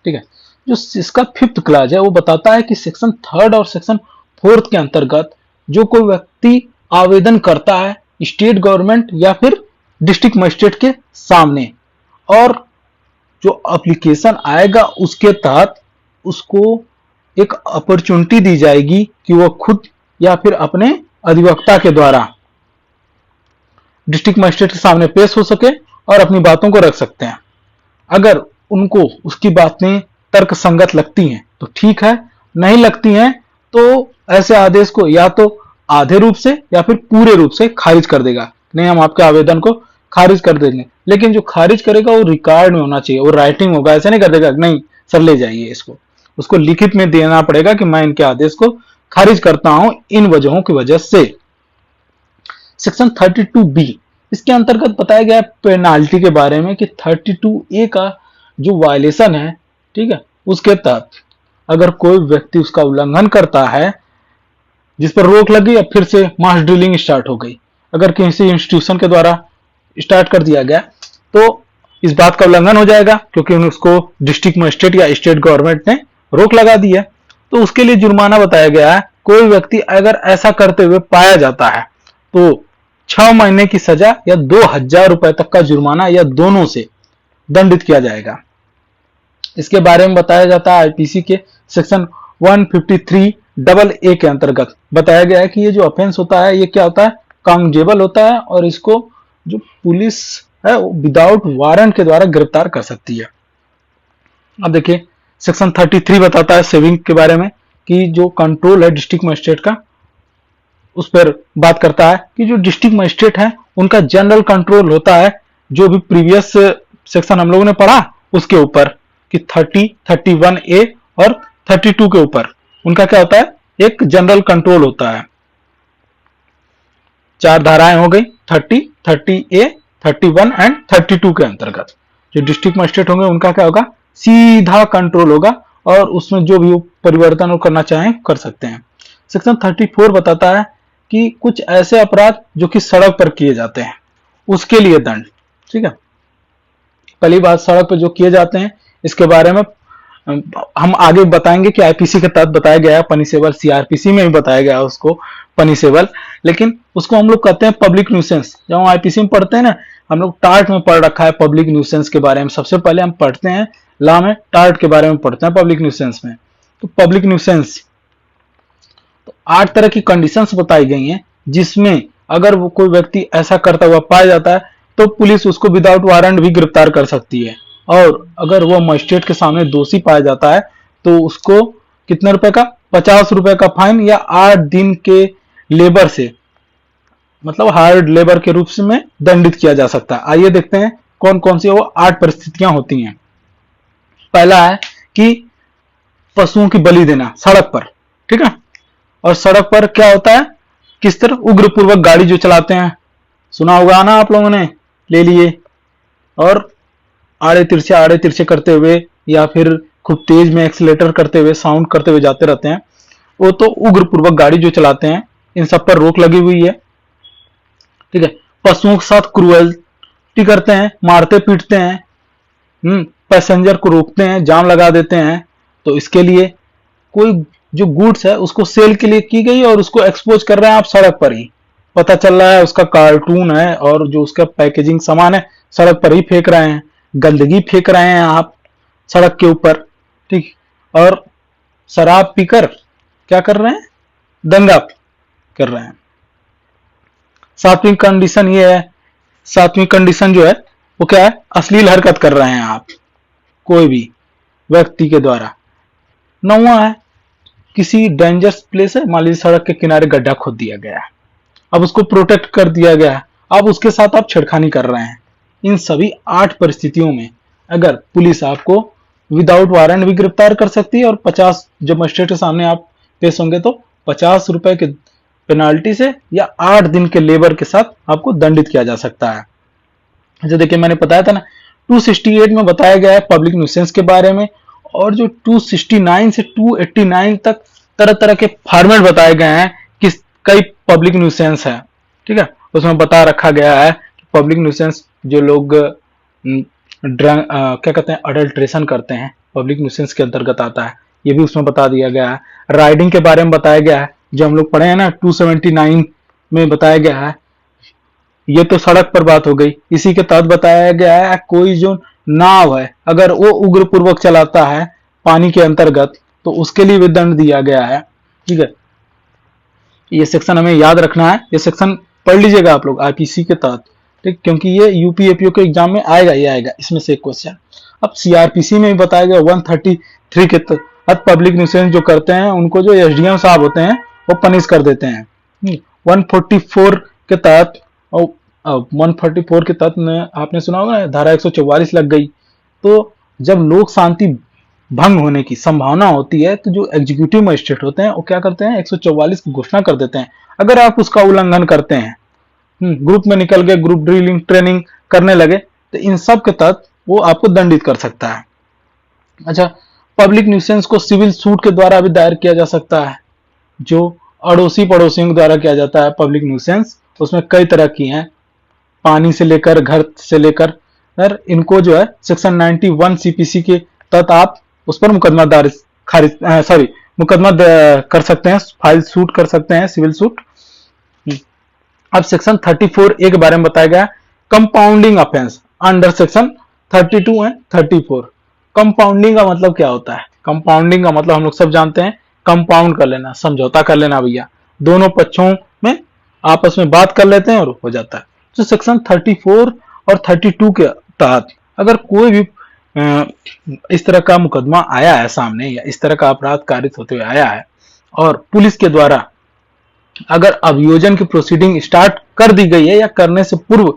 ठीक है। जो इसका 5th क्लास है वो बताता है कि सेक्शन 3rd और सेक्शन 4th के अंतर्गत जो कोई व्यक्ति आवेदन करता है स्टेट गवर्नमेंट या फिर डिस्ट्रिक्ट मजिस्ट्रेट के सामने, और जो एप्लीकेशन आएगा उसके तहत उसको एक अपॉर्चुनिटी दी जाएगी कि वह खुद या फिर अपने अधिवक्ता के द्वारा डिस्ट्रिक्ट मजिस्ट्रेट के सामने पेश हो सके और अपनी बातों को रख सकते हैं। अगर उनको उसकी बातें तर्क संगत लगती हैं तो ठीक है, नहीं लगती हैं तो ऐसे आदेश को या तो आधे रूप से या फिर पूरे रूप से खारिज कर देगा। नहीं, हम आपके आवेदन को खारिज कर देंगे, लेकिन जो खारिज करेगा वो रिकॉर्ड में होना चाहिए, वो राइटिंग होगा। ऐसे नहीं कर देगा नहीं सर ले जाइए इसको, उसको लिखित में देना पड़ेगा कि मैं इनके आदेश को खारिज करता हूं इन वजहों की वजह से। सेक्शन 32B इसके अंतर्गत बताया गया पेनाल्टी के बारे में कि 32A का जो वायलेशन है, ठीक है, उसके तहत अगर कोई व्यक्ति उसका उल्लंघन करता है, जिस पर रोक लगी या फिर से मास ड्रिलिंग स्टार्ट हो गई, अगर किसी इंस्टीट्यूशन के द्वारा स्टार्ट कर दिया गया तो इस बात का उल्लंघन हो जाएगा, क्योंकि उसको डिस्ट्रिक्ट मजिस्ट्रेट या स्टेट गवर्नमेंट ने रोक लगा दी है। तो उसके लिए जुर्माना बताया गया है। कोई व्यक्ति अगर ऐसा करते हुए पाया जाता है तो 6 महीने की सजा या 2000 रुपए तक का जुर्माना या दोनों से दंडित किया जाएगा। इसके बारे में बताया जाता है आईपीसी के सेक्शन 153AA के अंतर्गत बताया गया है कि ये जो ऑफेंस होता है ये क्या होता है, काउंटेबल होता है, और इसको जो पुलिस है विदाउट वारंट के द्वारा गिरफ्तार कर सकती है। अब देखिए सेक्शन 33 बताता है सेविंग के बारे में कि जो कंट्रोल है डिस्ट्रिक्ट मजिस्ट्रेट का, उस पर बात करता है कि जो डिस्ट्रिक्ट मजिस्ट्रेट है उनका जनरल कंट्रोल होता है, जो भी प्रीवियस सेक्शन हम लोगों ने पढ़ा उसके ऊपर कि 30, 31A और 32 के ऊपर उनका क्या होता है, एक जनरल कंट्रोल होता है। 4 धाराएं हो गई 30, 30A, 31 एंड 32 के अंतर्गत। जो डिस्ट्रिक्ट मजिस्ट्रेट होंगे उनका क्या होगा, सीधा कंट्रोल होगा और उसमें जो भी परिवर्तन करना चाहें कर सकते हैं। सेक्शन 34 बताता है कि कुछ ऐसे अपराध जो कि सड़क पर किए जाते हैं उसके लिए दंड, ठीक है। पहली बात सड़क पर जो किए जाते हैं इसके बारे में हम आगे बताएंगे कि आईपीसी के तहत बताया गया है पनिशेबल, सीआरपीसी में भी बताया गया है उसको पनिशेबल, लेकिन उसको हम लोग कहते हैं पब्लिक न्यूसेंस। जब हम आईपीसी में पढ़ते हैं ना, हम लोग टार्ट में पढ़ रखा है पब्लिक न्यूसेंस के बारे में। सबसे पहले हम पढ़ते हैं लॉ में टार्ट के बारे में पढ़ते हैं पब्लिक न्यूसेंस में। तो पब्लिक न्यूसेंस तो 8 तरह की कंडीशंस बताई गई हैं, जिसमें अगर वो कोई व्यक्ति ऐसा करता हुआ पाया जाता है तो पुलिस उसको विदाउट वारंट भी गिरफ्तार कर सकती है, और अगर वो मजिस्ट्रेट के सामने दोषी पाया जाता है तो उसको कितने रुपए का, 50 रुपए का फाइन या 8 दिन के लेबर से, मतलब हार्ड लेबर के रूप में दंडित किया जा सकता है। आइए देखते हैं कौन कौन सी वो 8 परिस्थितियां होती हैं। पहला है कि पशुओं की बलि देना सड़क पर, ठीक है। और सड़क पर क्या होता है, किस तरह उग्रपूर्वक गाड़ी जो चलाते हैं, सुना होगा ना आप लोगों ने, ले लिए और आड़े तिरछे करते हुए या फिर खूब तेज में एक्सीलेटर करते हुए साउंड करते हुए जाते रहते हैं, वो तो उग्रपूर्वक गाड़ी जो चलाते हैं, इन सब पर रोक लगी हुई है, ठीक है। पशुओं के साथ क्रूएल्टी करते हैं, मारते पीटते हैं, पैसेंजर को रोकते हैं, जाम लगा देते हैं, तो इसके लिए कोई जो गुड्स है उसको सेल के लिए की गई और उसको एक्सपोज कर रहे हैं आप सड़क पर ही, पता चल रहा है उसका कार्टून है और जो उसका पैकेजिंग सामान है सड़क पर ही फेंक रहे हैं, गंदगी फेंक रहे हैं आप सड़क के ऊपर, ठीक। और शराब पीकर क्या कर रहे हैं, दंगा कर रहे हैं। 7वीं कंडीशन ये है, 7वीं कंडीशन जो है वो क्या है, अश्लील हरकत कर रहे हैं आप कोई भी व्यक्ति के द्वारा। 9वां है किसी डेंजरस प्लेस है, मान लीजिए सड़क के किनारे गड्ढा खोद दिया गया है, अब उसको प्रोटेक्ट कर दिया गया है, अब उसके साथ आप छेड़खानी कर रहे हैं। इन सभी 8 परिस्थितियों में अगर पुलिस आपको विदाउट वारंट भी गिरफ्तार कर सकती है, और 50 जब मजिस्ट्रेट के सामने आप पेश होंगे तो 50 रुपए के पेनाल्टी से या 8 दिन के लेबर के साथ आपको दंडित किया जा सकता है। जो देखिए मैंने बताया था ना, 268 में बताया गया है पब्लिक न्यूसेंस के बारे में, और जो 269 से 289 तक तरह तरह के फॉर्मेट बताए गए हैं कि कई पब्लिक न्यूसेंस है, ठीक है। उसमें बता रखा गया है कि पब्लिक न्यूसेंस जो लोग क्या कहते हैं अडल्ट्रेशन करते हैं, पब्लिक न्यूसेंस के अंतर्गत आता है, ये भी उसमें बता दिया गया है। राइडिंग के बारे में बताया गया है, जो हम लोग पढ़े हैं ना 279 में बताया गया है, ये तो सड़क पर बात हो गई। इसी के तहत बताया गया है कोई जो नाव है अगर वो उग्रपूर्वक चलाता है पानी के अंतर्गत तो उसके लिए भी दंड दिया गया है, ठीक है। ये सेक्शन हमें याद रखना है, ये सेक्शन पढ़ लीजिएगा आप लोग आईपीसी के तहत, ठीक, क्योंकि ये यूपीएपीओ के एग्जाम में आएगा, ये आएगा इसमें से एक क्वेश्चन। अब सीआरपीसी में भी बताया गया 133 के अब पब्लिक न्यूसेंस जो करते हैं उनको जो एसडीएम साहब होते हैं वो पनिश कर देते हैं। 144 के तहत, 144 के तहत आपने सुना होगा धारा 144 लग गई। तो जब लोक शांति भंग होने की संभावना होती है तो जो एग्जीक्यूटिव मजिस्ट्रेट होते हैं वो क्या करते हैं, 144 की घोषणा कर देते हैं। अगर आप उसका उल्लंघन करते हैं, ग्रुप में निकल गए, ग्रुप ड्रिलिंग ट्रेनिंग करने लगे, तो इन सब के तहत वो आपको दंडित कर सकता है। अच्छा, पब्लिक न्यूसेंस को सिविल सूट के द्वारा भी दायर किया जा सकता है, जो अड़ोसी पड़ोसियों के द्वारा किया जाता है पब्लिक न्यूसेंस। उसमें कई तरह की हैं, पानी से लेकर घर से लेकर, इनको जो है सेक्शन 91 सीपीसी के तहत आप उस पर मुकदमा मुकदमा कर सकते हैं, फाइल सूट कर सकते हैं, सिविल सूट। अब सेक्शन 34 ए के बारे में बताया गया, compounding offence under section 32 and 34। Compounding का मतलब क्या होता है? कंपाउंडिंग का मतलब हम लोग सब जानते हैं, कंपाउंड कर लेना, समझौता कर लेना भैया, दोनों पक्षों में आपस में बात कर लेते हैं और हो जाता है। तो सेक्शन 34 और 32 के तहत अगर कोई भी इस तरह का मुकदमा आया है सामने, या इस तरह का अपराध कारित होते हुए आया है और पुलिस के द्वारा अगर अभियोजन की प्रोसीडिंग स्टार्ट कर दी गई है या करने से पूर्व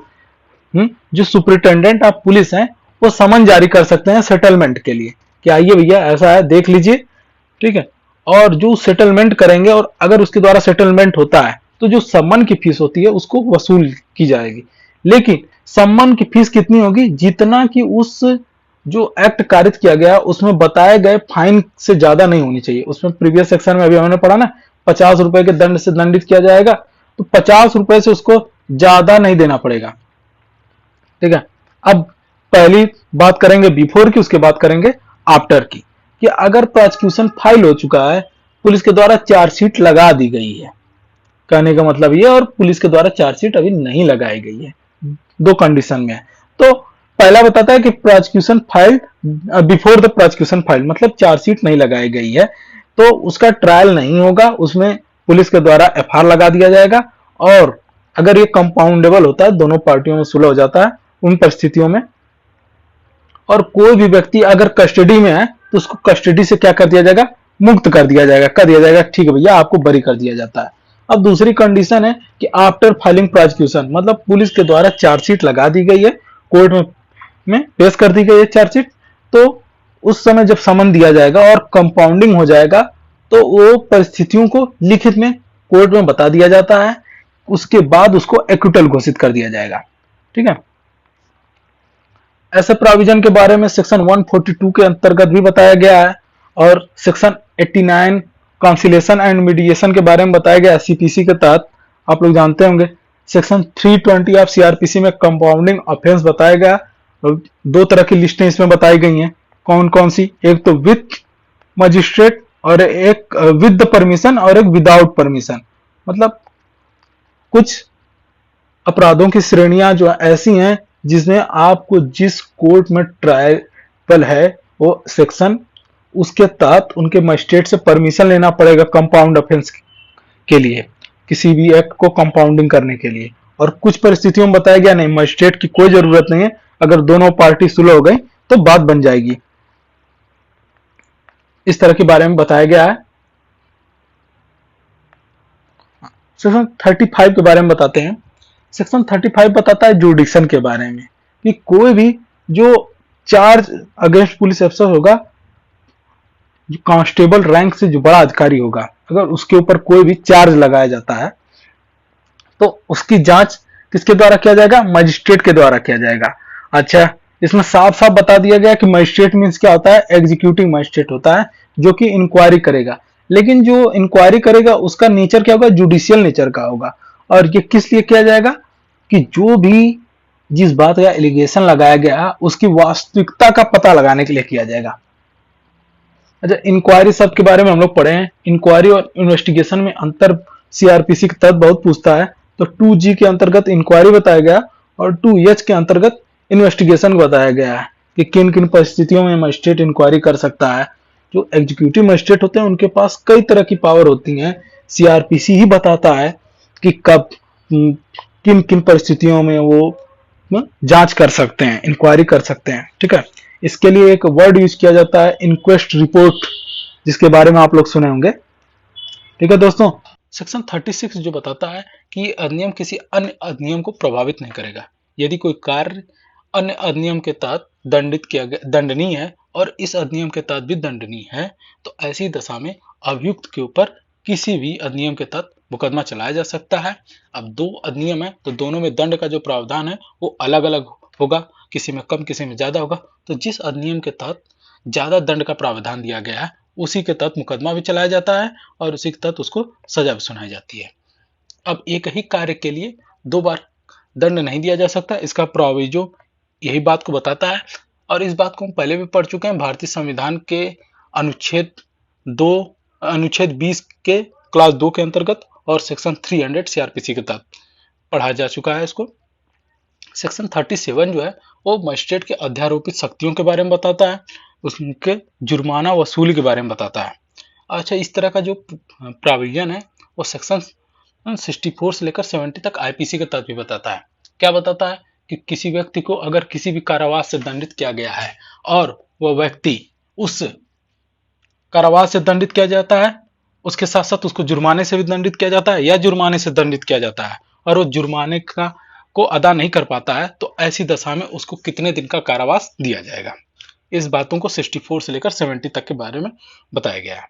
जो सुपरिटेंडेंट ऑफ पुलिस हैं वो समन जारी कर सकते हैं सेटलमेंट के लिए कि आइए भैया ऐसा है, देख लीजिए, ठीक है। और जो सेटलमेंट करेंगे और अगर उसके द्वारा सेटलमेंट होता है तो जो सम्मन की फीस होती है उसको वसूल की जाएगी। लेकिन सम्मन की फीस कितनी होगी? जितना कि उस जो एक्ट कारित किया गया उसमें बताए गए फाइन से ज्यादा नहीं होनी चाहिए। उसमें प्रीवियस सेक्शन में अभी हमने पढ़ा ना, 50 रुपए के दंड से दंडित किया जाएगा, तो 50 रुपए से उसको ज्यादा नहीं देना पड़ेगा, ठीक है। अब पहली बात करेंगे बिफोर की, उसके बाद करेंगे आफ्टर की, कि अगर प्रोसिक्यूशन फाइल हो चुका है, पुलिस के द्वारा चार्जशीट लगा दी गई है, कहने का मतलब ये, और पुलिस के द्वारा चार्जशीट अभी नहीं लगाई गई है, दो कंडीशन में है। तो पहला बताता है कि prosecution file before the prosecution file, मतलब चार्जशीट नहीं लगाई गई है तो उसका ट्रायल नहीं होगा, उसमें पुलिस के द्वारा एफआईआर लगा दिया जाएगा। और अगर ये कंपाउंडेबल होता है, दोनों पार्टियों में सुलह हो जाता है उन परिस्थितियों में, और कोई भी व्यक्ति अगर कस्टडी में है तो उसको कस्टडी से क्या कर दिया जाएगा? मुक्त कर दिया जाएगा, ठीक है भैया आपको बरी कर दिया जाता है। अब दूसरी कंडीशन है कि आफ्टर फाइलिंग प्रोसिक्यूशन, मतलब पुलिस के द्वारा चार्जशीट लगा दी गई है, कोर्ट में पेश कर दी गई है चार्जशीट, तो उस समय जब समन दिया जाएगा और कंपाउंडिंग हो जाएगा तो वो परिस्थितियों को लिखित में कोर्ट में बता दिया जाता है, उसके बाद उसको एक्विटल घोषित कर दिया जाएगा, ठीक है। ऐसे प्रोविजन के बारे में सेक्शन 142 के अंतर्गत भी बताया गया है, और सेक्शन 89 काउंसिलेशन एंड मीडिएशन के बारे में बताया गया है सीपीसी के तहत, आप लोग जानते होंगे। सेक्शन 320 ऑफ सीआरपीसी में कंपाउंडिंग ऑफेंस बताया गया, और दो तरह की लिस्टें इसमें बताई गई हैं, कौन कौन सी? एक तो विथ मजिस्ट्रेट और एक विद द परमिशन और एक विदाउट परमिशन। मतलब कुछ अपराधों की श्रेणियां जो ऐसी हैं जिसमें आपको जिस कोर्ट में ट्रायल है वो सेक्शन, उसके तहत उनके मजिस्ट्रेट से परमिशन लेना पड़ेगा कंपाउंड ऑफेंस के लिए, किसी भी एक्ट को कंपाउंडिंग करने के लिए। और कुछ परिस्थितियों में बताया गया नहीं, मजिस्ट्रेट की कोई जरूरत नहीं है, अगर दोनों पार्टी सुलह हो गई तो बात बन जाएगी, इस तरह के बारे में बताया गया है। सेक्शन 35 के बारे में बताते हैं। सेक्शन 35 बताता है जुडिक्शन के बारे में, कि कोई भी जो चार्ज अगेंस्ट पुलिस अफसर होगा, जो कांस्टेबल रैंक से जो बड़ा अधिकारी होगा, अगर उसके ऊपर कोई भी चार्ज लगाया जाता है तो उसकी जांच किसके द्वारा किया जाएगा? मजिस्ट्रेट के द्वारा किया जाएगा। अच्छा, इसमें साफ साफ बता दिया गया कि मजिस्ट्रेट मीन्स क्या होता है? एग्जीक्यूटिव मजिस्ट्रेट होता है जो कि इंक्वायरी करेगा, लेकिन जो इंक्वायरी करेगा उसका नेचर क्या होगा? जुडिशियल नेचर का होगा। और ये किस लिए किया जाएगा? कि जो भी जिस बात का एलिगेशन लगाया गया उसकी वास्तविकता का पता लगाने के लिए किया जाएगा। अच्छा, इंक्वायरी शब्द के बारे में हम लोग पढ़े हैं। इंक्वायरी और इन्वेस्टिगेशन में अंतर सीआरपीसी के तहत बहुत पूछता है। तो 2G के अंतर्गत इंक्वायरी बताया गया और 2H के अंतर्गत इन्वेस्टिगेशन बताया गया है कि किन किन परिस्थितियों में मजिस्ट्रेट इंक्वायरी कर सकता है। जो एग्जीक्यूटिव मजिस्ट्रेट होते हैं उनके पास कई तरह की पावर होती हैं, सीआरपीसी ही बताता है कि कब किन किन परिस्थितियों में वो जांच कर सकते हैं, इंक्वायरी कर सकते हैं, ठीक है। इसके लिए एक वर्ड यूज किया जाता है, इंक्वेस्ट रिपोर्ट। जिसके बारे में आप लोग सुने होंगे। ठीक है दोस्तों, सेक्शन 36 जो बताता है कि ये अधिनियम किसी अन्य अधिनियम को प्रभावित नहीं करेगा। यदि कोई कार्य अन्य अधिनियम के तहत दंडनीय है और इस अधिनियम के तहत भी दंडनीय है, तो ऐसी दशा में अभियुक्त के ऊपर किसी भी अधिनियम के तहत मुकदमा चलाया जा सकता है। अब दो अधिनियम है तो दोनों में दंड का जो प्रावधान है वो अलग अलग होगा, किसी में कम किसी में ज्यादा होगा। तो जिस अधिनियम के तहत ज्यादा दंड का प्रावधान दिया गया है उसी के तहत मुकदमा भी चलाया जाता है और उसी के तहत उसको सजा भी सुनाई जाती है। अब एक ही कार्य के लिए दो बार दंड नहीं दिया जा सकता, इसका प्रोविजो यही बात को बताता है। और इस बात को हम पहले भी पढ़ चुके हैं, भारतीय संविधान के अनुच्छेद 2 अनुच्छेद 20 के क्लास 2 के अंतर्गत और सेक्शन 300 सीआरपीसी के तहत पढ़ा जा चुका है इसको। सेक्शन 37 जो है वो मजिस्ट्रेट के अध्यारोपित शक्तियों के बारे में बताता है, उसके जुर्माना वसूली के बारे में बताता है। अच्छा, इस तरह का जो प्रोविजन है वो सेक्शन 64 से लेकर 70 तक आईपीसी के तहत भी बताता है। क्या बताता है कि किसी व्यक्ति को अगर किसी भी कारावास से दंडित किया गया है और वह व्यक्ति उस कारावास से दंडित किया जाता है, उसके साथ साथ उसको जुर्माने से भी दंडित किया जाता है या जुर्माने से दंडित किया जाता है और वो जुर्माने का को अदा नहीं कर पाता है, तो ऐसी दशा में उसको कितने दिन का कारावास दिया जाएगा। इस बातों को 64 से लेकर 70 तक के बारे में बताया गया है।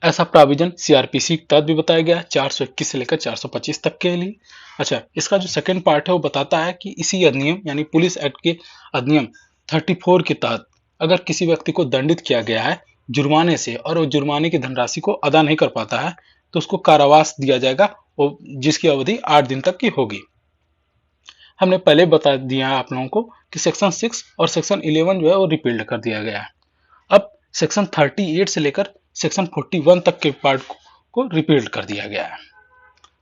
ऐसा प्रोविजन सीआरपीसी के तहत भी बताया गया है 421 से लेकर 425 तक के लिए। अच्छा, इसका जो सेकंड पार्ट है वो बताता है कि इसी अधिनियम यानी पुलिस एक्ट के अधिनियम 34 के तहत अगर किसी व्यक्ति को दंडित किया गया है जुर्माने से और वो जुर्माने की धनराशि को अदा नहीं कर पाता है तो उसको कारावास दिया जाएगा, वो जिसकी अवधि 8 दिन तक की होगी। हमने पहले बता दिया है आप लोगों को कि सेक्शन 6 और सेक्शन 11 जो है वो रिपील्ड कर दिया गया है। अब सेक्शन 38 से लेकर सेक्शन 41 तक के पार्ट को रिपील्ड कर दिया गया है।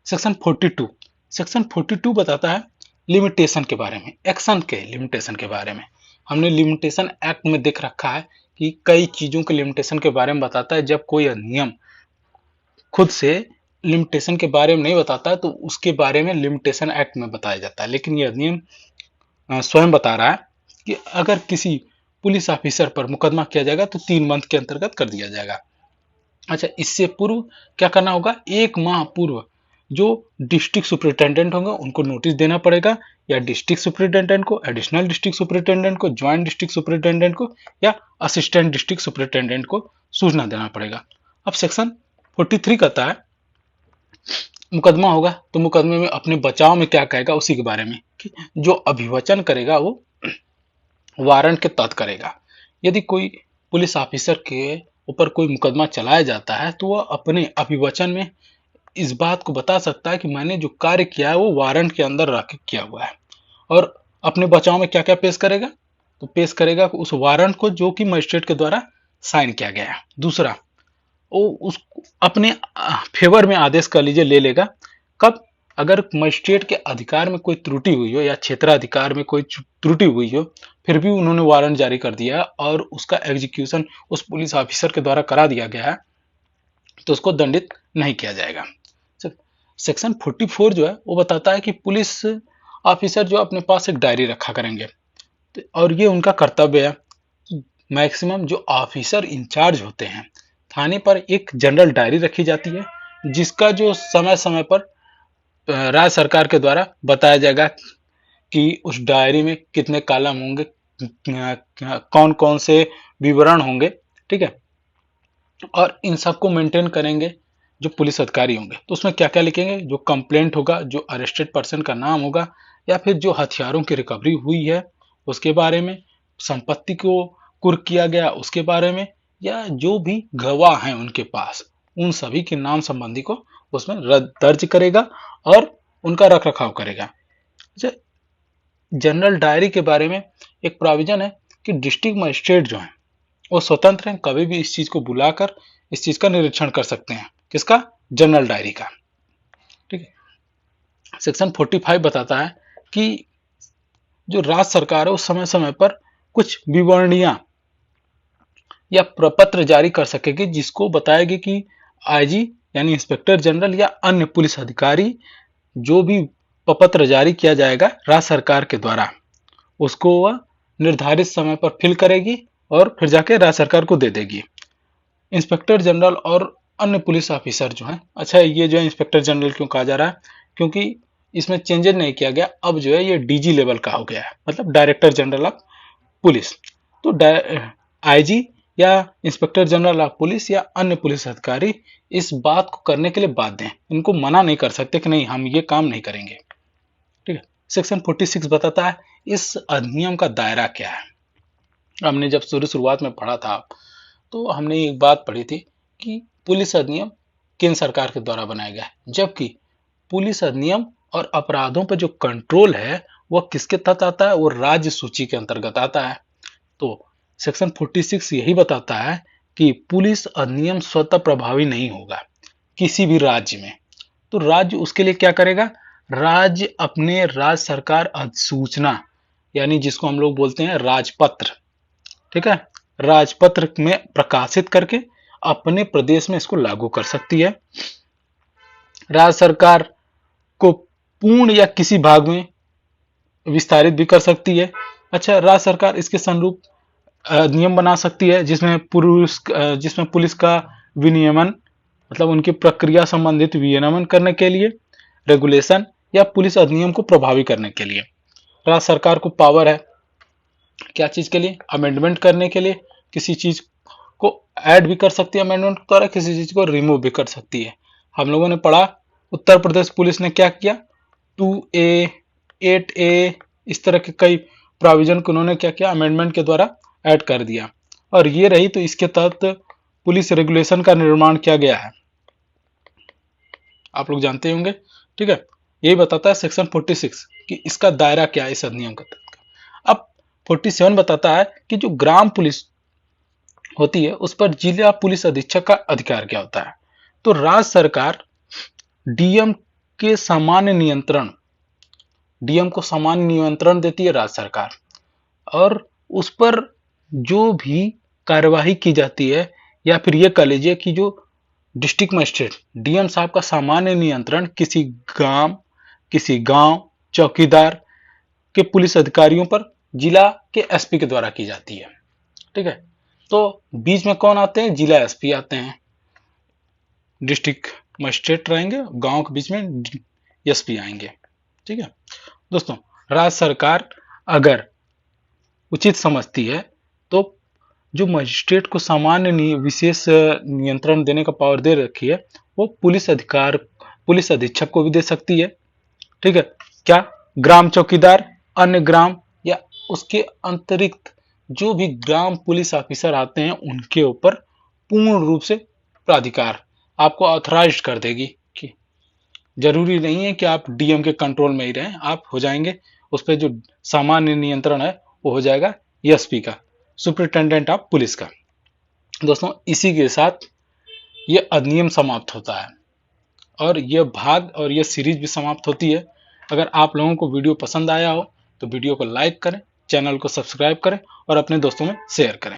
सेक्शन 42 बताता है लिमिटेशन के बारे में, एक्शन के लिमिटेशन के बारे में। हमने लिमिटेशन एक्ट में देख रखा है कि कई चीजों के लिमिटेशन के बारे में बताता है। जब कोई नियम खुद से लिमिटेशन के बारे में नहीं बताता है तो उसके बारे में लिमिटेशन एक्ट में बताया जाता है, लेकिन यह नियम स्वयं बता रहा है कि अगर किसी पुलिस ऑफिसर पर मुकदमा किया जाएगा तो 3 मंथ के अंतर्गत कर दिया जाएगा। अच्छा, इससे पूर्व क्या करना होगा, 1 माह पूर्व जो डिस्ट्रिक्ट सुपरिटेंडेंट होंगे उनको नोटिस देना पड़ेगा, या डिस्ट्रिक्ट सुपरिटेंडेंट को, एडिशनल डिस्ट्रिक्ट सुपरिटेंडेंट को, ज्वाइंट डिस्ट्रिक्ट सुपरिटेंडेंट को या असिस्टेंट डिस्ट्रिक्ट सुपरिटेंडेंट को सूचना देना पड़ेगा। अब सेक्शन 43 कहता है मुकदमा होगा तो मुकदमे में अपने बचाव में क्या कहेगा उसी के बारे में कि जो अभिवचन करेगा वो वारंट के तहत करेगा। यदि कोई पुलिस ऑफिसर के ऊपर कोई मुकदमा चलाया जाता है तो वह अपने अभिवचन में इस बात को बता सकता है कि मैंने जो कार्य किया है वो वारंट के अंदर रख के किया हुआ है, और अपने बचाव में क्या क्या पेश करेगा, तो पेश करेगा उस वारंट को जो कि मजिस्ट्रेट के द्वारा साइन किया गया है। दूसरा, वो उस अपने फेवर में आदेश कर लीजिए ले लेगा, कब, अगर मजिस्ट्रेट के अधिकार में कोई त्रुटि हुई हो या क्षेत्राधिकार में कोई त्रुटि हुई हो फिर भी उन्होंने वारंट जारी कर दिया है और उसका एग्जीक्यूशन उस पुलिस ऑफिसर के द्वारा करा दिया गया है तो उसको दंडित नहीं किया जाएगा। सेक्शन 44 जो है वो बताता है कि पुलिस ऑफिसर जो अपने पास एक डायरी रखा करेंगे और ये उनका कर्तव्य है। मैक्सिमम जो ऑफिसर इंचार्ज होते हैं थाने पर एक जनरल डायरी रखी जाती है जिसका जो समय समय पर राज्य सरकार के द्वारा बताया जाएगा कि उस डायरी में कितने कॉलम होंगे, कौन कौन से विवरण होंगे, ठीक है, और इन सबको मेंटेन करेंगे जो पुलिस अधिकारी होंगे। तो उसमें क्या क्या लिखेंगे, जो कंप्लेंट होगा, जो अरेस्टेड पर्सन का नाम होगा, या फिर जो हथियारों की रिकवरी हुई है उसके बारे में, संपत्ति को कुर्क किया गया उसके बारे में, या जो भी गवाह हैं उनके पास उन सभी के नाम संबंधी को उसमें दर्ज करेगा और उनका रख रखाव करेगा। जनरल डायरी के बारे में एक प्रोविजन है कि डिस्ट्रिक्ट मजिस्ट्रेट जो है वो स्वतंत्र हैं, कभी भी इस चीज को बुलाकर इस चीज का निरीक्षण कर सकते हैं। किसका, जनरल डायरी का, ठीक है। सेक्शन 45 बताता है कि जो राज्य सरकार है उस समय समय पर कुछ विवरणियां या प्रपत्र जारी कर सकेगी जिसको बताएगी कि आईजी यानी इंस्पेक्टर जनरल या अन्य पुलिस अधिकारी जो भी प्रपत्र जारी किया जाएगा राज्य सरकार के द्वारा उसको वह निर्धारित समय पर फिल करेगी और फिर जाके राज्य सरकार को दे देगी। इंस्पेक्टर जनरल और अन्य पुलिस ऑफिसर जो हैं, अच्छा ये जो है इंस्पेक्टर जनरल क्यों कहा जा रहा है, क्योंकि इसमें चेंजेस नहीं किया गया, अब जो है ये डीजी लेवल का हो गया है, मतलब डायरेक्टर जनरल ऑफ पुलिस। तो आईजी या इंस्पेक्टर जनरल ऑफ पुलिस या अन्य पुलिस अधिकारी इस बात को करने के लिए बाध्य हैं, इनको मना नहीं कर सकते कि नहीं हम ये काम नहीं करेंगे। ठीक है, सेक्शन 46 बताता है इस अधिनियम का दायरा क्या है। हमने जब शुरुआत में पढ़ा था तो हमने एक बात पढ़ी थी कि पुलिस अधिनियम केंद्र सरकार के द्वारा बनाया गया है, जबकि पुलिस अधिनियम और अपराधों पर जो कंट्रोल है वह किसके तहत आता है, वो राज्य सूची के अंतर्गत आता है। तो सेक्शन 46 यही बताता है कि पुलिस अधिनियम स्वतः प्रभावी नहीं होगा किसी भी राज्य में। तो राज्य उसके लिए क्या करेगा, राज्य अपने राज्य सरकार अधिसूचना, यानी जिसको हम लोग बोलते हैं राजपत्र, ठीक है, राजपत्र में प्रकाशित करके अपने प्रदेश में इसको लागू कर सकती है। राज्य सरकार को पूर्ण या किसी भाग में विस्तारित भी कर सकती है। अच्छा, राज्य सरकार इसके अनुरूप नियम बना सकती है जिसमें पुलिस का विनियमन, मतलब उनकी प्रक्रिया संबंधित विनियमन करने के लिए, रेगुलेशन या पुलिस अधिनियम को प्रभावी करने के लिए राज्य सरकार को पावर है। क्या चीज के लिए, अमेंडमेंट करने के लिए, किसी चीज को ऐड भी कर सकती है अमेंडमेंट द्वारा, किसी चीज को रिमूव भी कर सकती है। हम लोगों ने पढ़ा उत्तर प्रदेश पुलिस ने क्या किया, 2A 8A इस तरह के कई प्रोविजन को उन्होंने क्या किया, अमेंडमेंट के द्वारा ऐड कर दिया, और ये रही तो इसके तहत पुलिस रेगुलेशन का निर्माण किया गया है, आप लोग जानते होंगे। ठीक है, यही बताता है सेक्शन 46 कि इसका दायरा क्या है इस अधिनियम का तहत का। अब 47 बताता है कि जो ग्राम पुलिस होती है उस पर जिला पुलिस अधीक्षक का अधिकार क्या होता है। तो राज्य सरकार डीएम के सामान्य नियंत्रण, डीएम को सामान्य नियंत्रण देती है राज्य सरकार, और उस पर जो भी कार्यवाही की जाती है, या फिर ये कह लीजिए कि जो डिस्ट्रिक्ट मजिस्ट्रेट डीएम साहब का सामान्य नियंत्रण किसी गांव चौकीदार के पुलिस अधिकारियों पर जिला के एसपी के द्वारा की जाती है। ठीक है, तो बीच में कौन आते हैं, जिला एसपी आते हैं, डिस्ट्रिक्ट मजिस्ट्रेट रहेंगे, गांव के बीच में एसपी आएंगे। ठीक है दोस्तों, राज्य सरकार अगर उचित समझती है तो जो मजिस्ट्रेट को सामान्य विशेष नियंत्रण देने का पावर दे रखी है वो पुलिस अधीक्षक को भी दे सकती है। ठीक है, क्या, ग्राम चौकीदार, अन्य ग्राम या उसके अतिरिक्त जो भी ग्राम पुलिस ऑफिसर आते हैं उनके ऊपर पूर्ण रूप से प्राधिकार आपको ऑथराइज कर देगी कि जरूरी नहीं है कि आप डीएम के कंट्रोल में ही रहें, आप हो जाएंगे उस पर जो सामान्य नियंत्रण है वो हो जाएगा एसपी का, सुपरिटेंडेंट ऑफ पुलिस का। दोस्तों, इसी के साथ ये अधिनियम समाप्त होता है और यह भाग और यह सीरीज भी समाप्त होती है। अगर आप लोगों को वीडियो पसंद आया हो तो वीडियो को लाइक करें, चैनल को सब्सक्राइब करें और अपने दोस्तों में शेयर करें।